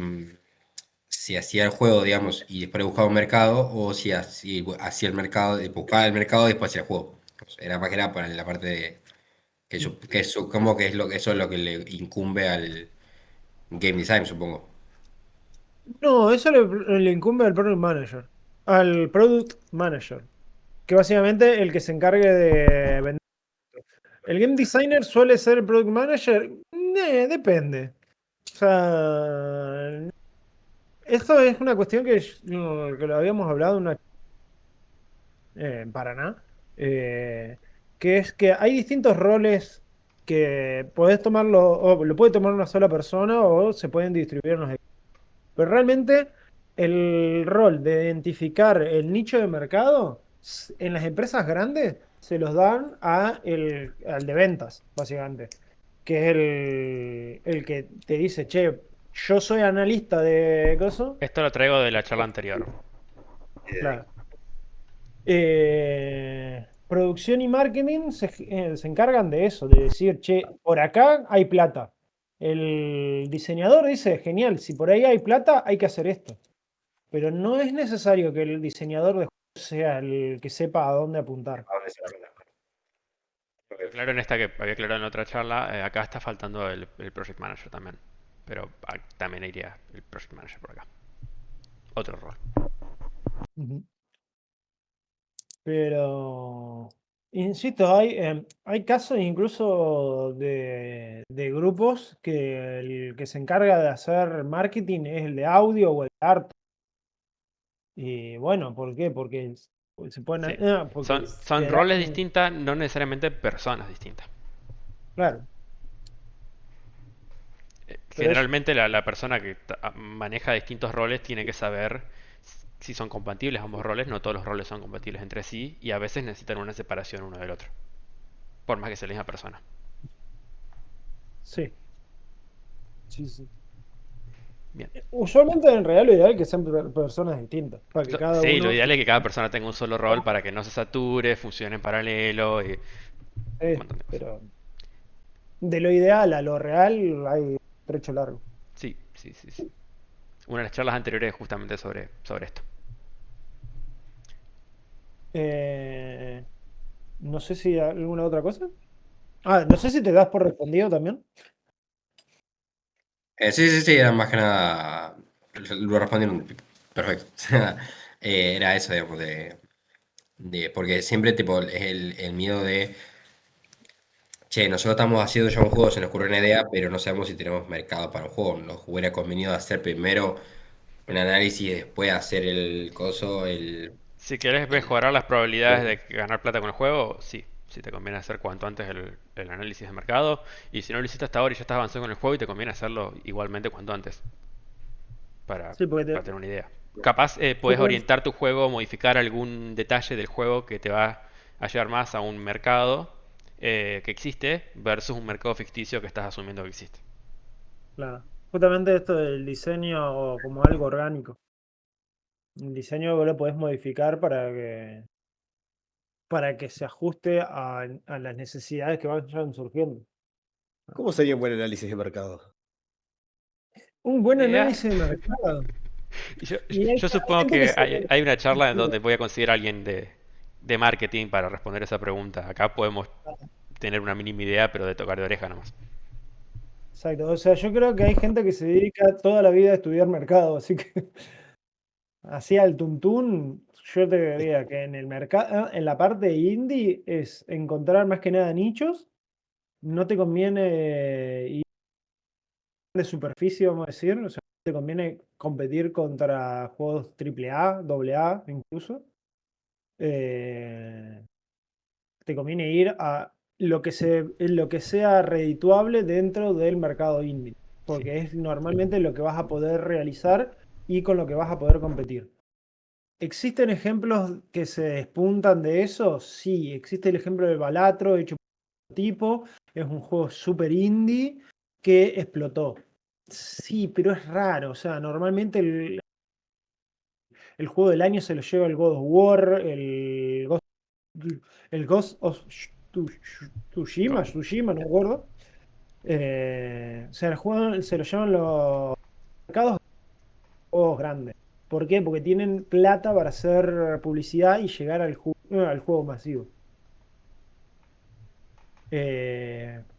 hacía el juego, digamos, y después buscaba un mercado, o si hacía el mercado, buscaba el mercado y después hacía el juego. Era más que nada para la parte de. Que supongo que es lo que eso es lo que le incumbe al game design, supongo. no, eso le incumbe al product manager. Al product manager, que básicamente el que se encargue de vender. El game designer suele ser el product manager. Depende. O sea, esto es una cuestión que lo habíamos hablado en Paraná, eh, que es que hay distintos roles que podés tomarlo, o lo puede tomar una sola persona o se pueden distribuir en los equipos. Pero realmente el rol de identificar el nicho de mercado en las empresas grandes se los dan al de ventas, básicamente, que es el que te dice, che, yo soy analista de cosas. Esto lo traigo de la charla anterior. Claro. Producción y marketing se encargan de eso, de decir, che, por acá hay plata. El diseñador dice, genial, si por ahí hay plata, hay que hacer esto. Pero no es necesario que el diseñador de juegos sea el que sepa a dónde apuntar. Claro, en esta que había aclarado en otra charla, acá está faltando el Project Manager también. Pero también iría el Project Manager por acá. Otro rol. Ujú. Pero, insisto, hay casos incluso de grupos que el que se encarga de hacer marketing es el de audio o el de arte. Y bueno, ¿por qué? Porque se Sí. pueden... porque Son te roles dan... distintas, no necesariamente personas distintas. Claro, pero es... Generalmente la persona que maneja distintos roles tiene que saber si son compatibles ambos roles. No todos los roles son compatibles entre sí y a veces necesitan una separación uno del otro. Por más que sea la misma persona. Sí, sí, sí. Bien. Usualmente en realidad lo ideal es que sean personas distintas, para que cada Sí, lo uno... ideal es que cada persona tenga un solo rol para que no se sature, funcione en paralelo y un montón de cosas. pero de lo ideal a lo real hay trecho largo. Sí, sí, sí, sí. Una de las charlas anteriores es justamente sobre esto. Eh, no sé si alguna otra cosa. Ah, no sé si te das por respondido también. Sí, sí, sí, era más que nada Lo respondieron perfecto. Era eso, digamos, porque siempre tipo, es el miedo de, che, nosotros estamos haciendo ya un juego, se nos ocurrió una idea, pero no sabemos si tenemos mercado para un juego. Nos hubiera convenido hacer primero un análisis y después hacer el coso, Si querés el- mejorar las probabilidades de ganar plata con el juego, sí. Si te conviene hacer cuanto antes el análisis de mercado. Y si no lo hiciste hasta ahora y ya estás avanzando con el juego y te conviene hacerlo igualmente cuanto antes. Para, Sí, porque para tener una idea. Capaz puedes justo orientar tu juego, modificar algún detalle del juego que te va a llevar más a un mercado que existe versus un mercado ficticio que estás asumiendo que existe. claro, justamente esto del diseño como algo orgánico. El diseño vos lo podés modificar para que se ajuste a las necesidades que vayan surgiendo. ¿Cómo sería un buen análisis de mercado? Un buen Eh, análisis de mercado. yo, Y hay, yo hay supongo gente que que se... hay una charla en donde voy a conseguir a alguien de marketing para responder esa pregunta. Acá podemos tener una mínima idea, pero de tocar de oreja nomás. Exacto, o sea, yo creo que hay gente que se dedica toda la vida a estudiar mercado, así que así al tuntún, yo te diría que en el mercado, en la parte indie es encontrar más que nada nichos, no te conviene ir de superficie, vamos a decir, o sea, te conviene competir contra juegos AAA, AA incluso. Eh, te conviene ir a lo que sea redituable dentro del mercado indie, Sí. porque es normalmente lo que vas a poder realizar y con lo que vas a poder competir. ¿Existen ejemplos que se despuntan de eso? Sí, existe el ejemplo de Balatro, hecho por tipo, es un juego super indie que explotó. Sí, pero es raro, o sea, normalmente el juego del año se lo lleva el God of War, el Ghost of Tsushima, Go. Tsushima, no me acuerdo. O sea, se lo llevan los mercados de juegos grandes. ¿Por qué? Porque tienen plata para hacer publicidad y llegar al juego masivo.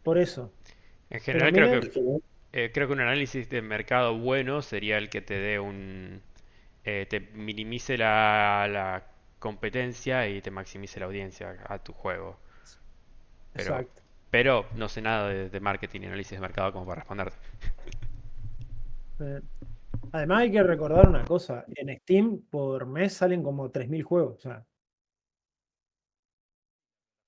Por eso. En ¿Te general conviene? creo que un análisis de mercado bueno sería el que te dé te minimice la competencia y te maximice la audiencia a tu juego. Pero, Exacto. pero no sé nada de marketing y análisis de mercado como para responderte. Eh, Además hay que recordar una cosa. En Steam por mes salen como 3.000 juegos. O sea,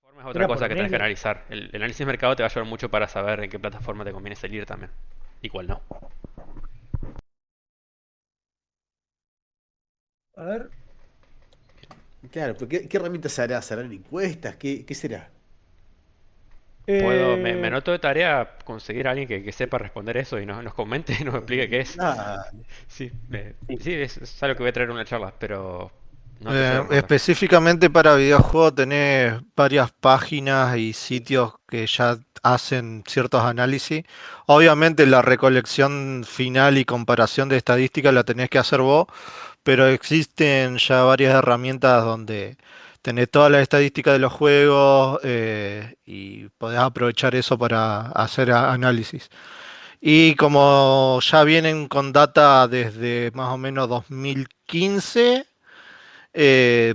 Plataforma es otra era cosa por que tenés mes. que analizar. El análisis de mercado te va a ayudar mucho para saber en qué plataforma te conviene salir también. Y cuál no. A ver. Claro, pero ¿qué herramientas hará? ¿Serán encuestas? ¿Qué será? Me eh, anoto de tarea conseguir a alguien que sepa responder eso y nos comente y nos explique qué es. Ah, Sí, sí, es algo que voy a traer en una charla, pero no te sé responder. Específicamente para videojuegos tenés varias páginas y sitios que ya hacen ciertos análisis. Obviamente la recolección final y comparación de estadísticas la tenés que hacer vos, pero existen ya varias herramientas donde tenés todas las estadísticas de los juegos y podés aprovechar eso para hacer análisis. Y como ya vienen con data desde más o menos 2015,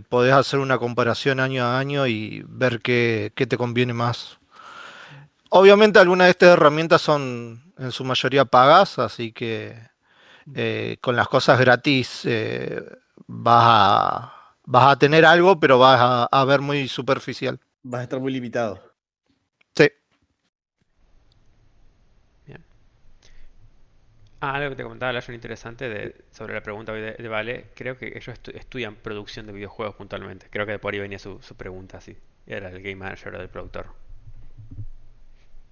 podés hacer una comparación año a año y ver qué te conviene más. Obviamente algunas de estas herramientas son en su mayoría pagas, así que con las cosas gratis vas a tener algo, pero vas a ver muy superficial. vas a estar muy limitado. Sí. Bien. Algo que te comentaba, Layo, interesante sobre la pregunta hoy de Vale. Creo que ellos estudian producción de videojuegos puntualmente. Creo que de por ahí venía su pregunta, sí. Era el game manager o el productor.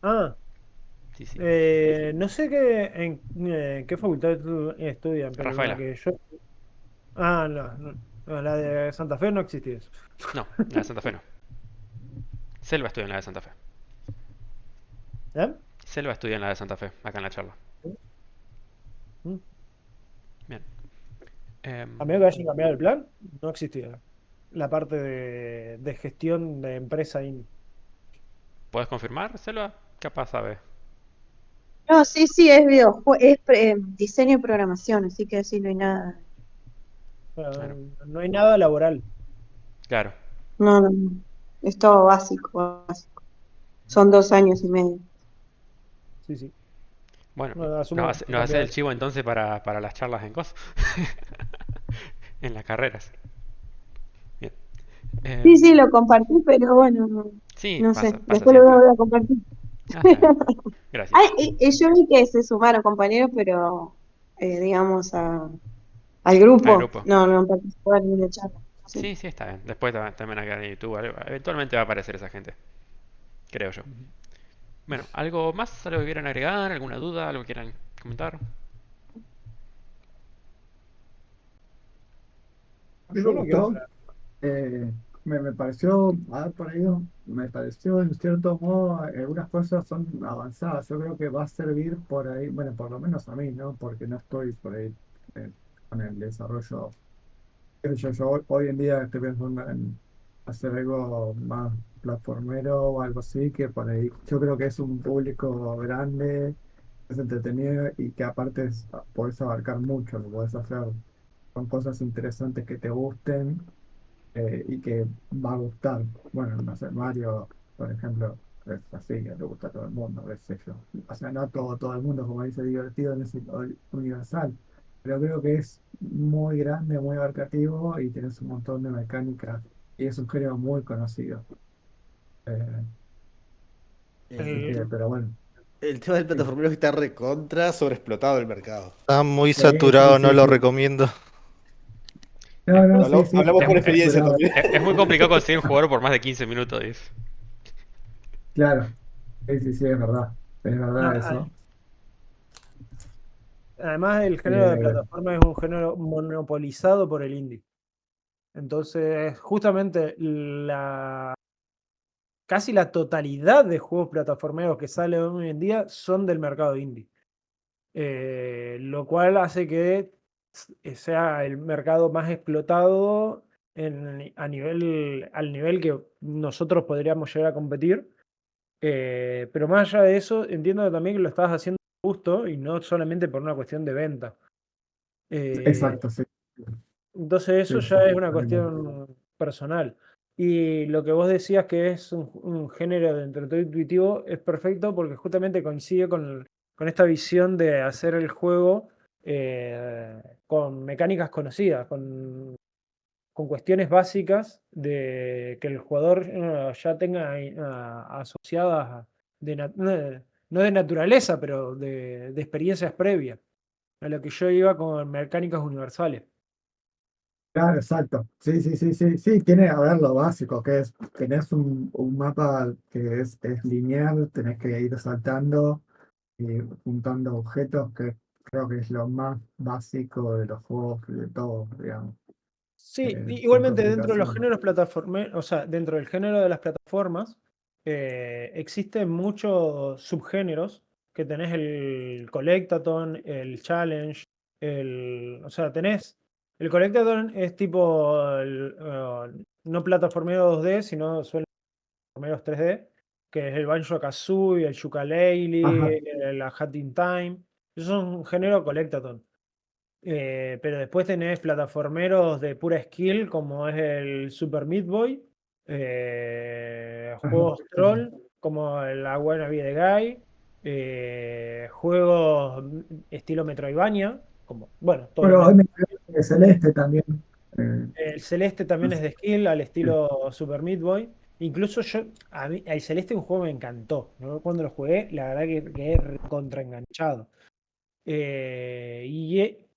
ah, Sí, sí. no sé qué facultad estudian, pero en la Rafaela. que yo. Ah, no, no, la de Santa Fe no existía eso. No, en la de Santa Fe no. Selva estudia en la de Santa Fe. ¿Eh? Selva estudia en la de Santa Fe, acá en la charla. Mm. Bien. A menos que hayan cambiado el plan, no existía la parte de gestión de empresa indie. ¿Puedes confirmar, Selva? Capaz sabe. No, sí, es diseño y programación, así que sí, no hay nada. Claro, No hay nada laboral. claro. No, no, no. Es todo básico, básico. Son 2 años y medio. Sí, sí. Bueno, No, asumo que nos hace el cambiar. chivo entonces para las charlas en cosas. En las carreras. Bien. Sí, sí, Em, lo compartí, pero bueno, no, sí, no sé. pasa Después lo voy a siempre. volver a compartir. Ah, está bien. Gracias. Ay, yo vi que se sumaron compañeros, pero digamos al Al grupo, grupo. no participaron en la charla. Sí. Sí, sí, está bien. Después también acá en YouTube. Eventualmente va a aparecer esa gente. Creo yo. Bueno, ¿algo más? ¿Algo que quieran agregar? ¿Alguna duda? ¿Algo que quieran comentar? A mí me Yo no quiero gustó, para. me pareció, a ver, por ahí, me pareció en cierto modo, algunas cosas son avanzadas. Yo creo que va a servir por ahí, bueno, por lo menos a mí, ¿no? Porque no estoy por ahí con el desarrollo. Yo hoy en día estoy pensando en hacer algo más platformero o algo así, que por ahí yo creo que es un público grande, es entretenido y que aparte podés abarcar mucho, lo podés hacer con cosas interesantes que te gusten y que va a gustar. Bueno, no sé, Mario, por ejemplo, es así, que le gusta a todo el mundo, qué sé yo. O sea, no todo el mundo, como dice, divertido, no es universal, pero creo que es muy grande, muy abarcativo y tienes un montón de mecánicas y es un género muy conocido. Eh, así que, El, pero bueno, El tema del sí, plataformero es que está recontra sobreexplotado el mercado. Está muy sí, sí, saturado, no sí, lo sí. recomiendo. No, no, sí, sí, Hablamos Es, está por mu- muy es- experiencia saturado. también. es muy complicado conseguir un jugador por más de 15 minutos, dice. Claro, sí, sí, sí, es no, verdad eso. además, el género de Eh, plataforma es un género monopolizado por el indie. Entonces, justamente casi la totalidad de juegos plataformeros que salen hoy en día son del mercado indie. Lo cual hace que sea el mercado más explotado al nivel que nosotros podríamos llegar a competir. Pero más allá de eso, entiendo también que lo estás haciendo justo y no solamente por una cuestión de venta. Eh, exacto, sí. entonces eso Sí, ya sí, es una totalmente. cuestión personal. Y lo que vos decías que es un género de entretenimiento intuitivo es perfecto porque justamente coincide con esta visión de hacer el juego con mecánicas conocidas, con cuestiones básicas de que el jugador ya tenga asociadas no de naturaleza, pero de experiencias previas, a lo que yo iba con mecánicas universales. Claro, exacto. Sí, sí, sí, sí, sí, tiene a ver lo básico, que es, tenés un mapa que es lineal, tenés que ir saltando y juntando objetos, que creo que es lo más básico de los juegos, de todos, digamos, Sí, sin igualmente dentro de los complicación. géneros plataformeros, o sea, dentro del género de las plataformas, existen muchos subgéneros que tenés el Collectathon, el Challenge, o sea, tenés, el Collectathon es tipo, no plataformero 2D, sino suelen plataformeros 3D, que es el Banjo-Kazooie, el Ajá, Yooka-Laylee, la Hat in Time, esos son un género Collectathon. Pero después tenés plataformeros de pura skill, como es el Super Meat Boy, ajá. juegos Sí, sí. troll, como el I Wanna Be the Guy, juegos estilo Metroidvania, como, bueno, todos los Bueno, hoy Metroid. me quedé de Celeste también. El Celeste también es de skill, al estilo Super Meat Boy. Incluso el Celeste, un juego me encantó, ¿no? Cuando lo jugué, la verdad que quedé contraenganchado.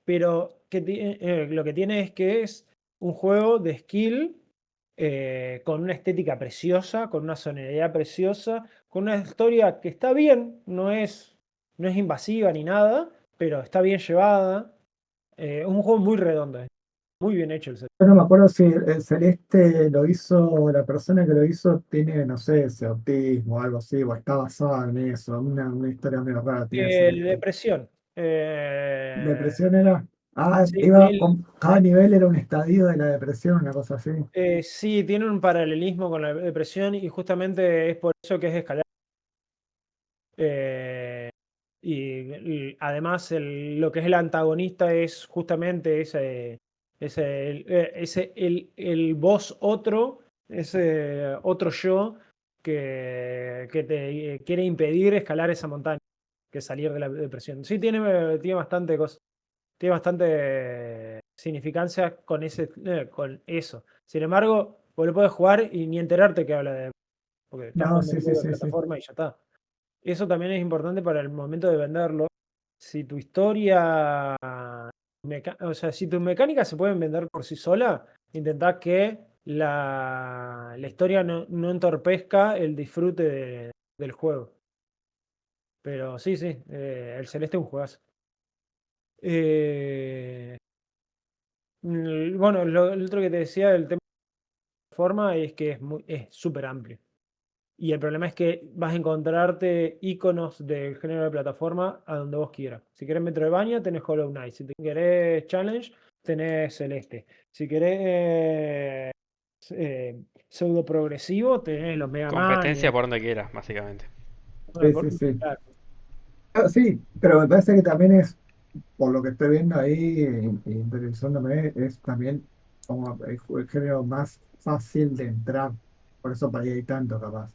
Pero lo que tiene es que es un juego de skill con una estética preciosa, con una sonoridad preciosa, con una historia que está bien, no es invasiva ni nada, pero está bien llevada. Es un juego muy redondo, muy bien hecho el set. Yo no me acuerdo si el Celeste lo hizo, la persona que lo hizo tiene, no sé, ese autismo o algo así, o está basada en eso, una historia medio rara tiene el Celeste. Depresión. ¿Depresión era? Ah, Sí, iba con, cada nivel era un estadio de la depresión, una cosa así. sí, tiene un paralelismo con la depresión y justamente es por eso que es escalar. Eh, Y además lo que es el antagonista es justamente el boss otro, ese otro yo que te quiere impedir escalar esa montaña, que salir de la depresión. Sí, tiene bastante cosa, tiene bastante significancia con eso. Sin embargo, vos lo podés jugar y ni enterarte que habla de, porque estás No, jugando un sí, sí, juego de sí, sí. plataforma y ya está. Eso también es importante para el momento de venderlo. Si tu historia, o sea, si tus mecánicas se pueden vender por sí sola, intentá que la historia no entorpezca el disfrute del juego. Pero sí, sí, el Celeste es un juegazo. Eh, bueno, lo otro que te decía del tema de la forma es que es súper amplio. Y el problema es que vas a encontrarte iconos del género de plataforma a donde vos quieras. Si querés Metroidvania, tenés Hollow Knight. Si te querés Challenge, tenés Celeste. Si querés pseudo progresivo, tenés los Mega Man. Competencia por donde quieras, básicamente. Bueno, Sí, sí, sí. claro. Ah, sí, pero me parece que también es, por lo que estoy viendo ahí, interesándome, es también como el género más fácil de entrar. Por eso para ahí hay tanto capaz.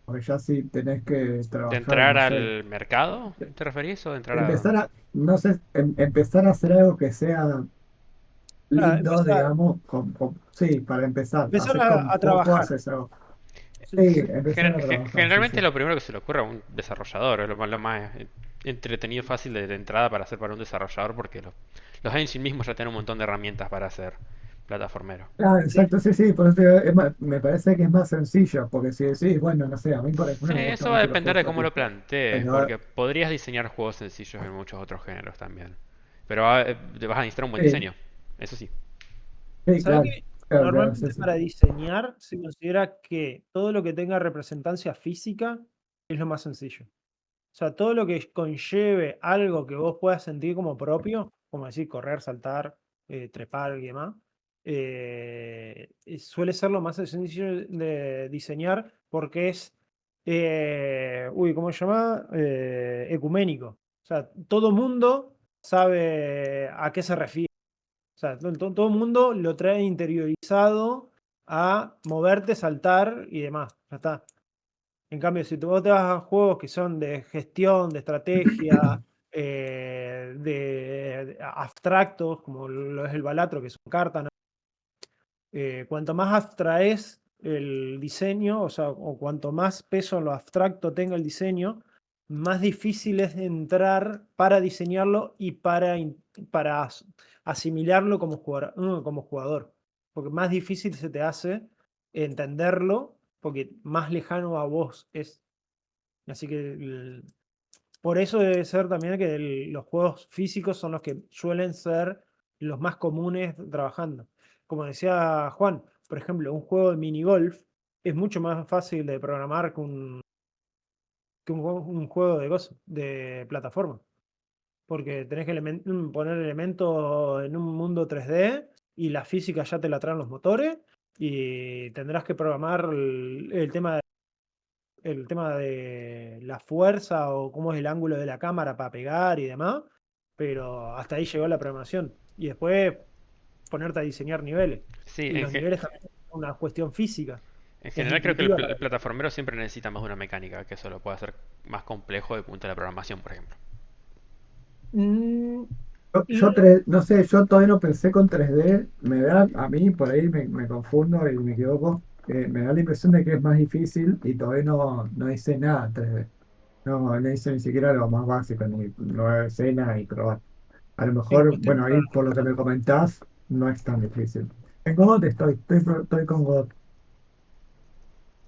Porque ya sí tenés que ¿De trabajar, entrar no sé, al mercado? ¿Te referís? ¿O de entrar a...? empezar a, no sé, empezar a hacer algo que sea Ah, lindo, digamos, sí, para empezar, empezar haces con a poco, trabajar. haces algo. Sí, Sí, sí. empezar a trabajar, sí, Generalmente sí. lo primero que se le ocurre a un desarrollador, es lo más entretenido, fácil de entrada para hacer para un desarrollador, porque los engine mismos ya tienen un montón de herramientas para hacer plataformero. Ah, Sí, exacto, sí, sí, por eso te digo, me parece que es más sencillo, porque si decís, bueno, no sé, a mí por Sí, ejemplo me gustan eso va a mucho los depender juegos de cómo lo estrategia, plantees, pero porque podrías diseñar juegos sencillos en muchos otros géneros también. Pero te vas a necesitar un buen sí, diseño, eso sí. sí, ¿sabés claro, que claro, claro, sí, normalmente sí. para diseñar se considera que todo lo que tenga representancia física es lo más sencillo? O sea, todo lo que conlleve algo que vos puedas sentir como propio, como decir, correr, saltar, trepar y demás, suele ser lo más sencillo de diseñar porque es, ¿cómo se llama? Ecuménico. O sea, todo mundo sabe a qué se refiere. O sea, todo el mundo lo trae interiorizado a moverte, saltar y demás. Ya está. En cambio, si vos te vas a juegos que son de gestión, de estrategia, de abstractos, como lo es el Balatro, que son cartas, ¿no? Cuanto más abstraes el diseño, o sea, o cuanto más peso en lo abstracto tenga el diseño, más difícil es entrar para diseñarlo y para asimilarlo como jugador. Porque más difícil se te hace entenderlo, porque más lejano a vos es. Así que por eso debe ser también que los juegos físicos son los que suelen ser los más comunes trabajando. Como decía Juan, por ejemplo, un juego de minigolf es mucho más fácil de programar que un juego de plataforma. Porque tenés que poner elementos en un mundo 3D y la física ya te la traen los motores y tendrás que programar el tema de la fuerza o cómo es el ángulo de la cámara para pegar y demás, pero hasta ahí llegó la programación. Y después ponerte a diseñar niveles. Sí, Y los niveles también son una cuestión física. en Es general creo que intuitiva el para. plataformero siempre necesita más de una mecánica, que eso lo puede hacer más complejo de punto de la programación, por ejemplo. Mm, Yo lo- no sé, yo todavía no pensé con 3D, me da, a mí por ahí me confundo y me equivoco, me da la impresión de que es más difícil y todavía no hice nada en 3D. No hice ni siquiera lo más básico, ni nueva escena y probar. A lo en mejor, cuestión de bueno, ahí por lo que me comentás, no es tan difícil. En God estoy con God.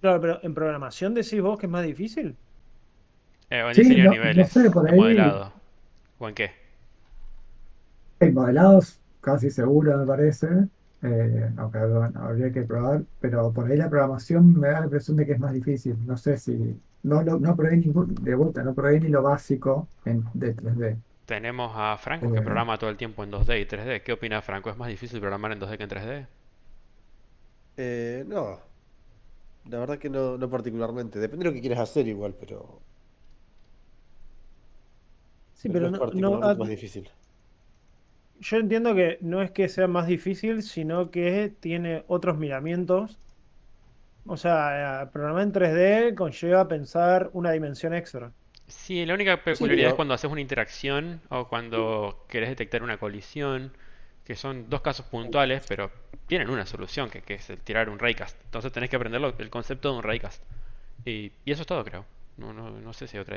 claro, pero en programación decís vos que es más difícil. O en Sí, diseño de no sé, niveles, por en ahí modelado. ¿O en qué? hay modelados casi seguro, me parece, aunque bueno, habría que probar, pero por ahí la programación me da la impresión de que es más difícil. No sé si, no probé de vuelta, no probé ni lo básico de 3D. Tenemos a Franco que Eh, programa todo el tiempo en 2D y 3D. ¿Qué opina Franco? ¿Es más difícil programar en 2D que en 3D? No, la verdad que no particularmente. Depende de lo que quieras hacer igual, pero Sí, pero no pero es no, particularmente más difícil. yo entiendo que no es que sea más difícil, sino que tiene otros miramientos. O sea, programar en 3D conlleva pensar una dimensión extra. Sí, la única Sí, peculiaridad es pero cuando haces una interacción o cuando querés detectar una colisión, que son dos casos puntuales, pero tienen una solución, que es el tirar un raycast. Entonces tenés que aprender el concepto de un raycast. Y eso es todo, creo. No sé si hay otra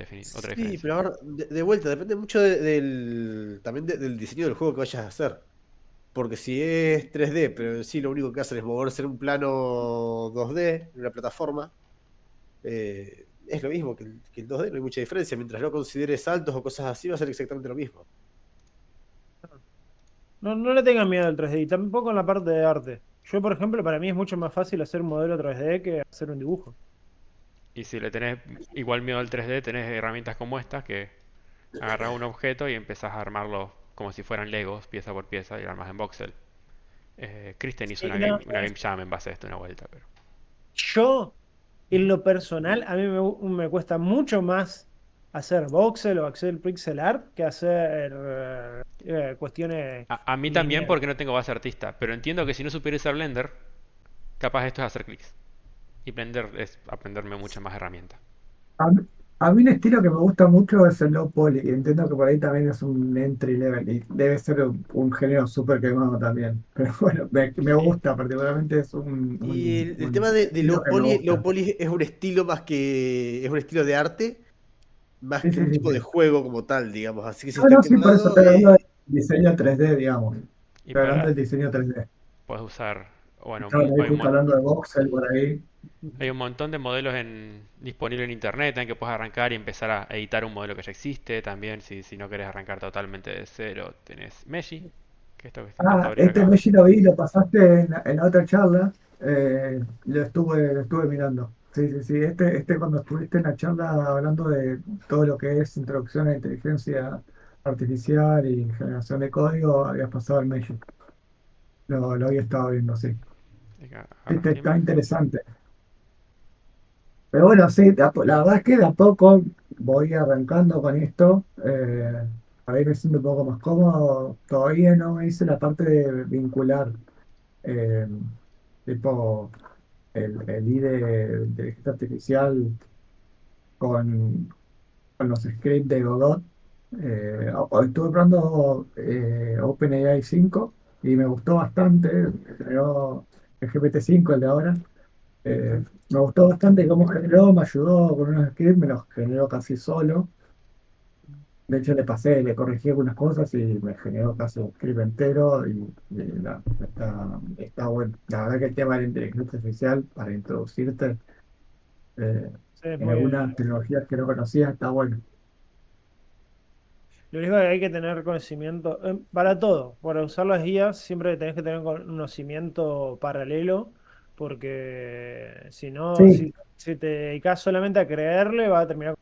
sí, diferencia. pero ahora, de vuelta, depende mucho también del diseño del juego que vayas a hacer. Porque si es 3D, pero en sí lo único que hacen es moverse en un plano 2D, en una plataforma, es lo mismo que el 2D, no hay mucha diferencia. Mientras no consideres saltos o cosas así, va a ser exactamente lo mismo. No le tengan miedo al 3D y tampoco en la parte de arte. Yo, por ejemplo, para mí es mucho más fácil hacer un modelo 3D que hacer un dibujo. Y si le tenés igual miedo al 3D, tenés herramientas como estas que agarrás un objeto y empezás a armarlo como si fueran Legos, pieza por pieza, y lo armas en voxel. Kristen hizo Sí, no, una game jam en base a esto una vuelta, pero... yo, en lo personal, a mí me cuesta mucho más hacer voxel o hacer pixel art que hacer cuestiones A mí también lineales. porque no tengo base artista, pero entiendo que si no supiera usar Blender, capaz esto es hacer clics. Y Blender es aprenderme muchas más herramientas. A mí, a mí un estilo que me gusta mucho es el low poly, y entiendo que por ahí también es un entry level y debe ser un género súper quemado también. Pero bueno, me Sí. gusta, particularmente es Y el tema un de estilo que me low gusta. poly es un estilo más que. Es un estilo de arte, más Sí, que sí, un sí, tipo de sí. juego como tal, digamos. Así que si No, está no, sí, por eso quemado, estoy hablando del diseño 3D, digamos. Y Estoy hablando para... del diseño 3D. Puedes usar... Bueno, Estaban ahí hay justo hablando de voxel por ahí. hay un montón de modelos disponibles en internet en que puedes arrancar y empezar a editar un modelo que ya existe. También, si no querés arrancar totalmente de cero, tenés Meshi, que esto intento Ah, abrir este acá. Messi lo vi, lo pasaste en la otra charla. Lo estuve mirando. Sí, sí, sí. Este cuando estuviste en la charla hablando de todo lo que es introducción a inteligencia artificial y generación de código, habías pasado el Messi. Lo había estado viendo, sí. Agarro Este esta está imagen. interesante. Pero bueno, sí, la verdad es que de a poco voy arrancando con esto. Para ir me siento un poco más cómodo. Todavía no hice la parte de vincular. eh, tipo el IDE de inteligencia artificial con, con los scripts de Godot. Estuve probando OpenAI 5 y me gustó bastante. Generó el GPT-5, el de ahora. Me gustó bastante cómo generó, me ayudó con unos scripts, me los generó casi solo. De hecho, le corregí algunas cosas y me generó casi un script entero está bueno. La verdad que el tema de la inteligencia artificial para introducirte eh, Sí, es en muy, algunas tecnologías que no conocía está bueno. lo único que hay que tener conocimiento, para todo, para usar las guías siempre tenés que tener conocimiento paralelo, porque si no, Sí, si te dedicas solamente a creerle, va a terminar.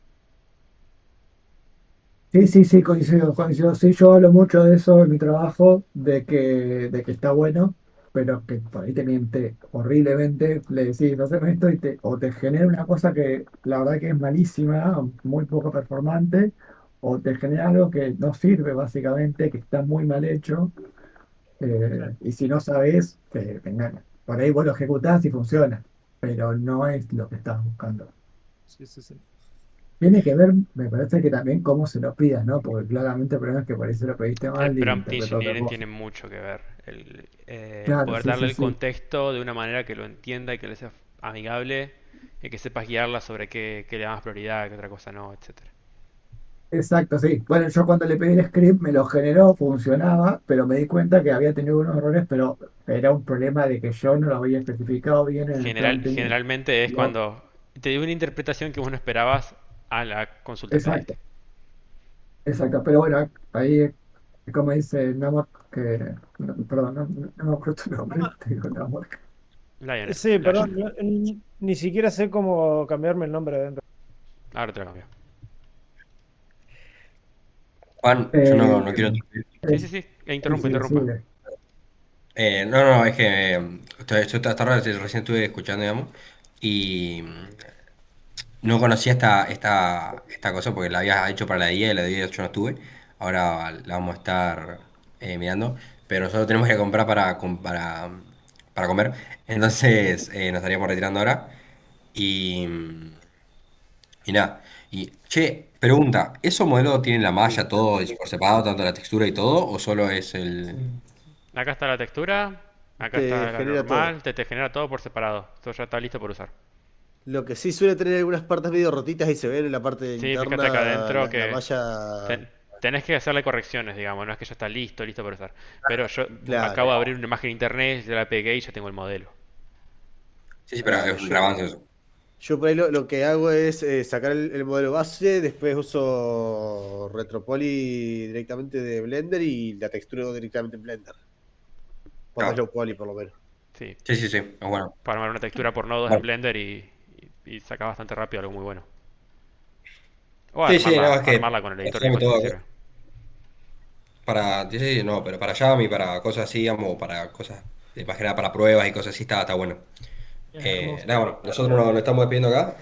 sí, sí, sí, coincido, coincido. Sí, yo hablo mucho de eso en mi trabajo, de que está bueno, pero que por ahí te miente horriblemente. Le decís, no sé esto, o te genera una cosa que la verdad que es malísima, muy poco performante, o te genera algo que no sirve básicamente, que está muy mal hecho, y si no sabes, te engaña. Por ahí vos lo ejecutás y funciona, pero no es lo que estás buscando. Sí, sí, sí. Tiene que ver, me parece que también cómo se lo pidas, ¿no? Porque claramente el problema es que por ahí se lo pediste El mal y prompt interpretó otra engineering cosa. tiene mucho que ver. El Claro, poder sí, darle sí, el sí. contexto de una manera que lo entienda y que le sea amigable y que sepas guiarla sobre qué le da más prioridad, qué otra cosa no, etcétera. Exacto, sí. Bueno, yo cuando le pedí el script me lo generó, funcionaba, pero me di cuenta que había tenido unos errores, pero era un problema de que yo no lo había especificado bien en el prompting. Generalmente es No, cuando te dio una interpretación que vos no esperabas a la consulta que le diste. exacto, exacto. Pero bueno, ahí es como dice Namor, perdón, no me acuerdo tu nombre, te digo Namor. Lionel, Sí, Lash. perdón, ni siquiera sé cómo cambiarme el nombre dentro. Ahora te lo cambio. Juan, yo Eh, no quiero. Sí, sí, es, sí. sí, sí, Interrumpa. decime. No, es que yo hasta ahora recién estuve escuchando, digamos, y no conocía esta cosa porque la había hecho para la guía y la guía yo no estuve. Ahora la vamos a estar mirando. Pero nosotros tenemos que comprar para comer. Entonces nos estaríamos retirando ahora. Y, y nada. Y, che, pregunta, ¿esos modelos tienen la malla todo es por separado, tanto la textura y todo? ¿O solo es el...? Acá está la textura, acá Te está la genera todo. normal, te genera todo por separado. Esto ya está listo por usar. Lo que sí suele tener algunas partes medio rotitas y se ven en la parte Sí, fíjate acá interna adentro la que malla. tenés que hacerle correcciones, digamos, no es que ya está listo, listo para usar. Pero yo acabo Claro, de abrir una imagen de internet, ya la pegué y ya tengo el modelo. Sí, sí, pero claro. es un avance eso. Yo por ahí lo que hago es sacar el modelo base, después uso Retropoly directamente de Blender y la texturo directamente en Blender. Cuando es Claro. low poly, por lo menos. Sí, Sí, sí, sí, es bueno. para armar una textura por nodos en Bueno, Blender y saca bastante rápido algo muy bueno. O sí, sí, no, es que armarla con el editor haceme igual si todo te acá. sirve. Sí, sí, no, pero para Jam y para cosas así, digamos, para cosas, más que nada para pruebas y cosas así, está bueno. Hermoso. Nada, bueno, nosotros nos estamos despidiendo acá.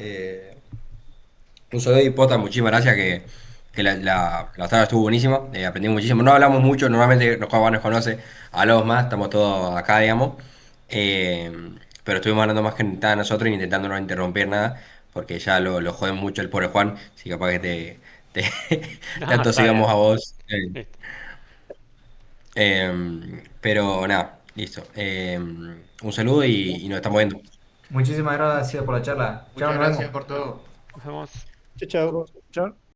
Un saludo y Pota, muchísimas gracias que la charla estuvo buenísima, aprendí muchísimo. No hablamos mucho, normalmente Juan nos conoce, hablamos más, estamos todos acá, digamos. Eh, pero estuvimos hablando más que nada nosotros y intentando no interrumpir nada, porque ya lo jodemos mucho el pobre Juan, si capaz que te Ah, está atosigamos bien. a vos. Listo. Pero nada, listo. Un saludo y nos estamos viendo. Muchísimas gracias por la charla. Chao, Muchas nos gracias vemos. por todo. Nos vemos. Chao, chao. Chao.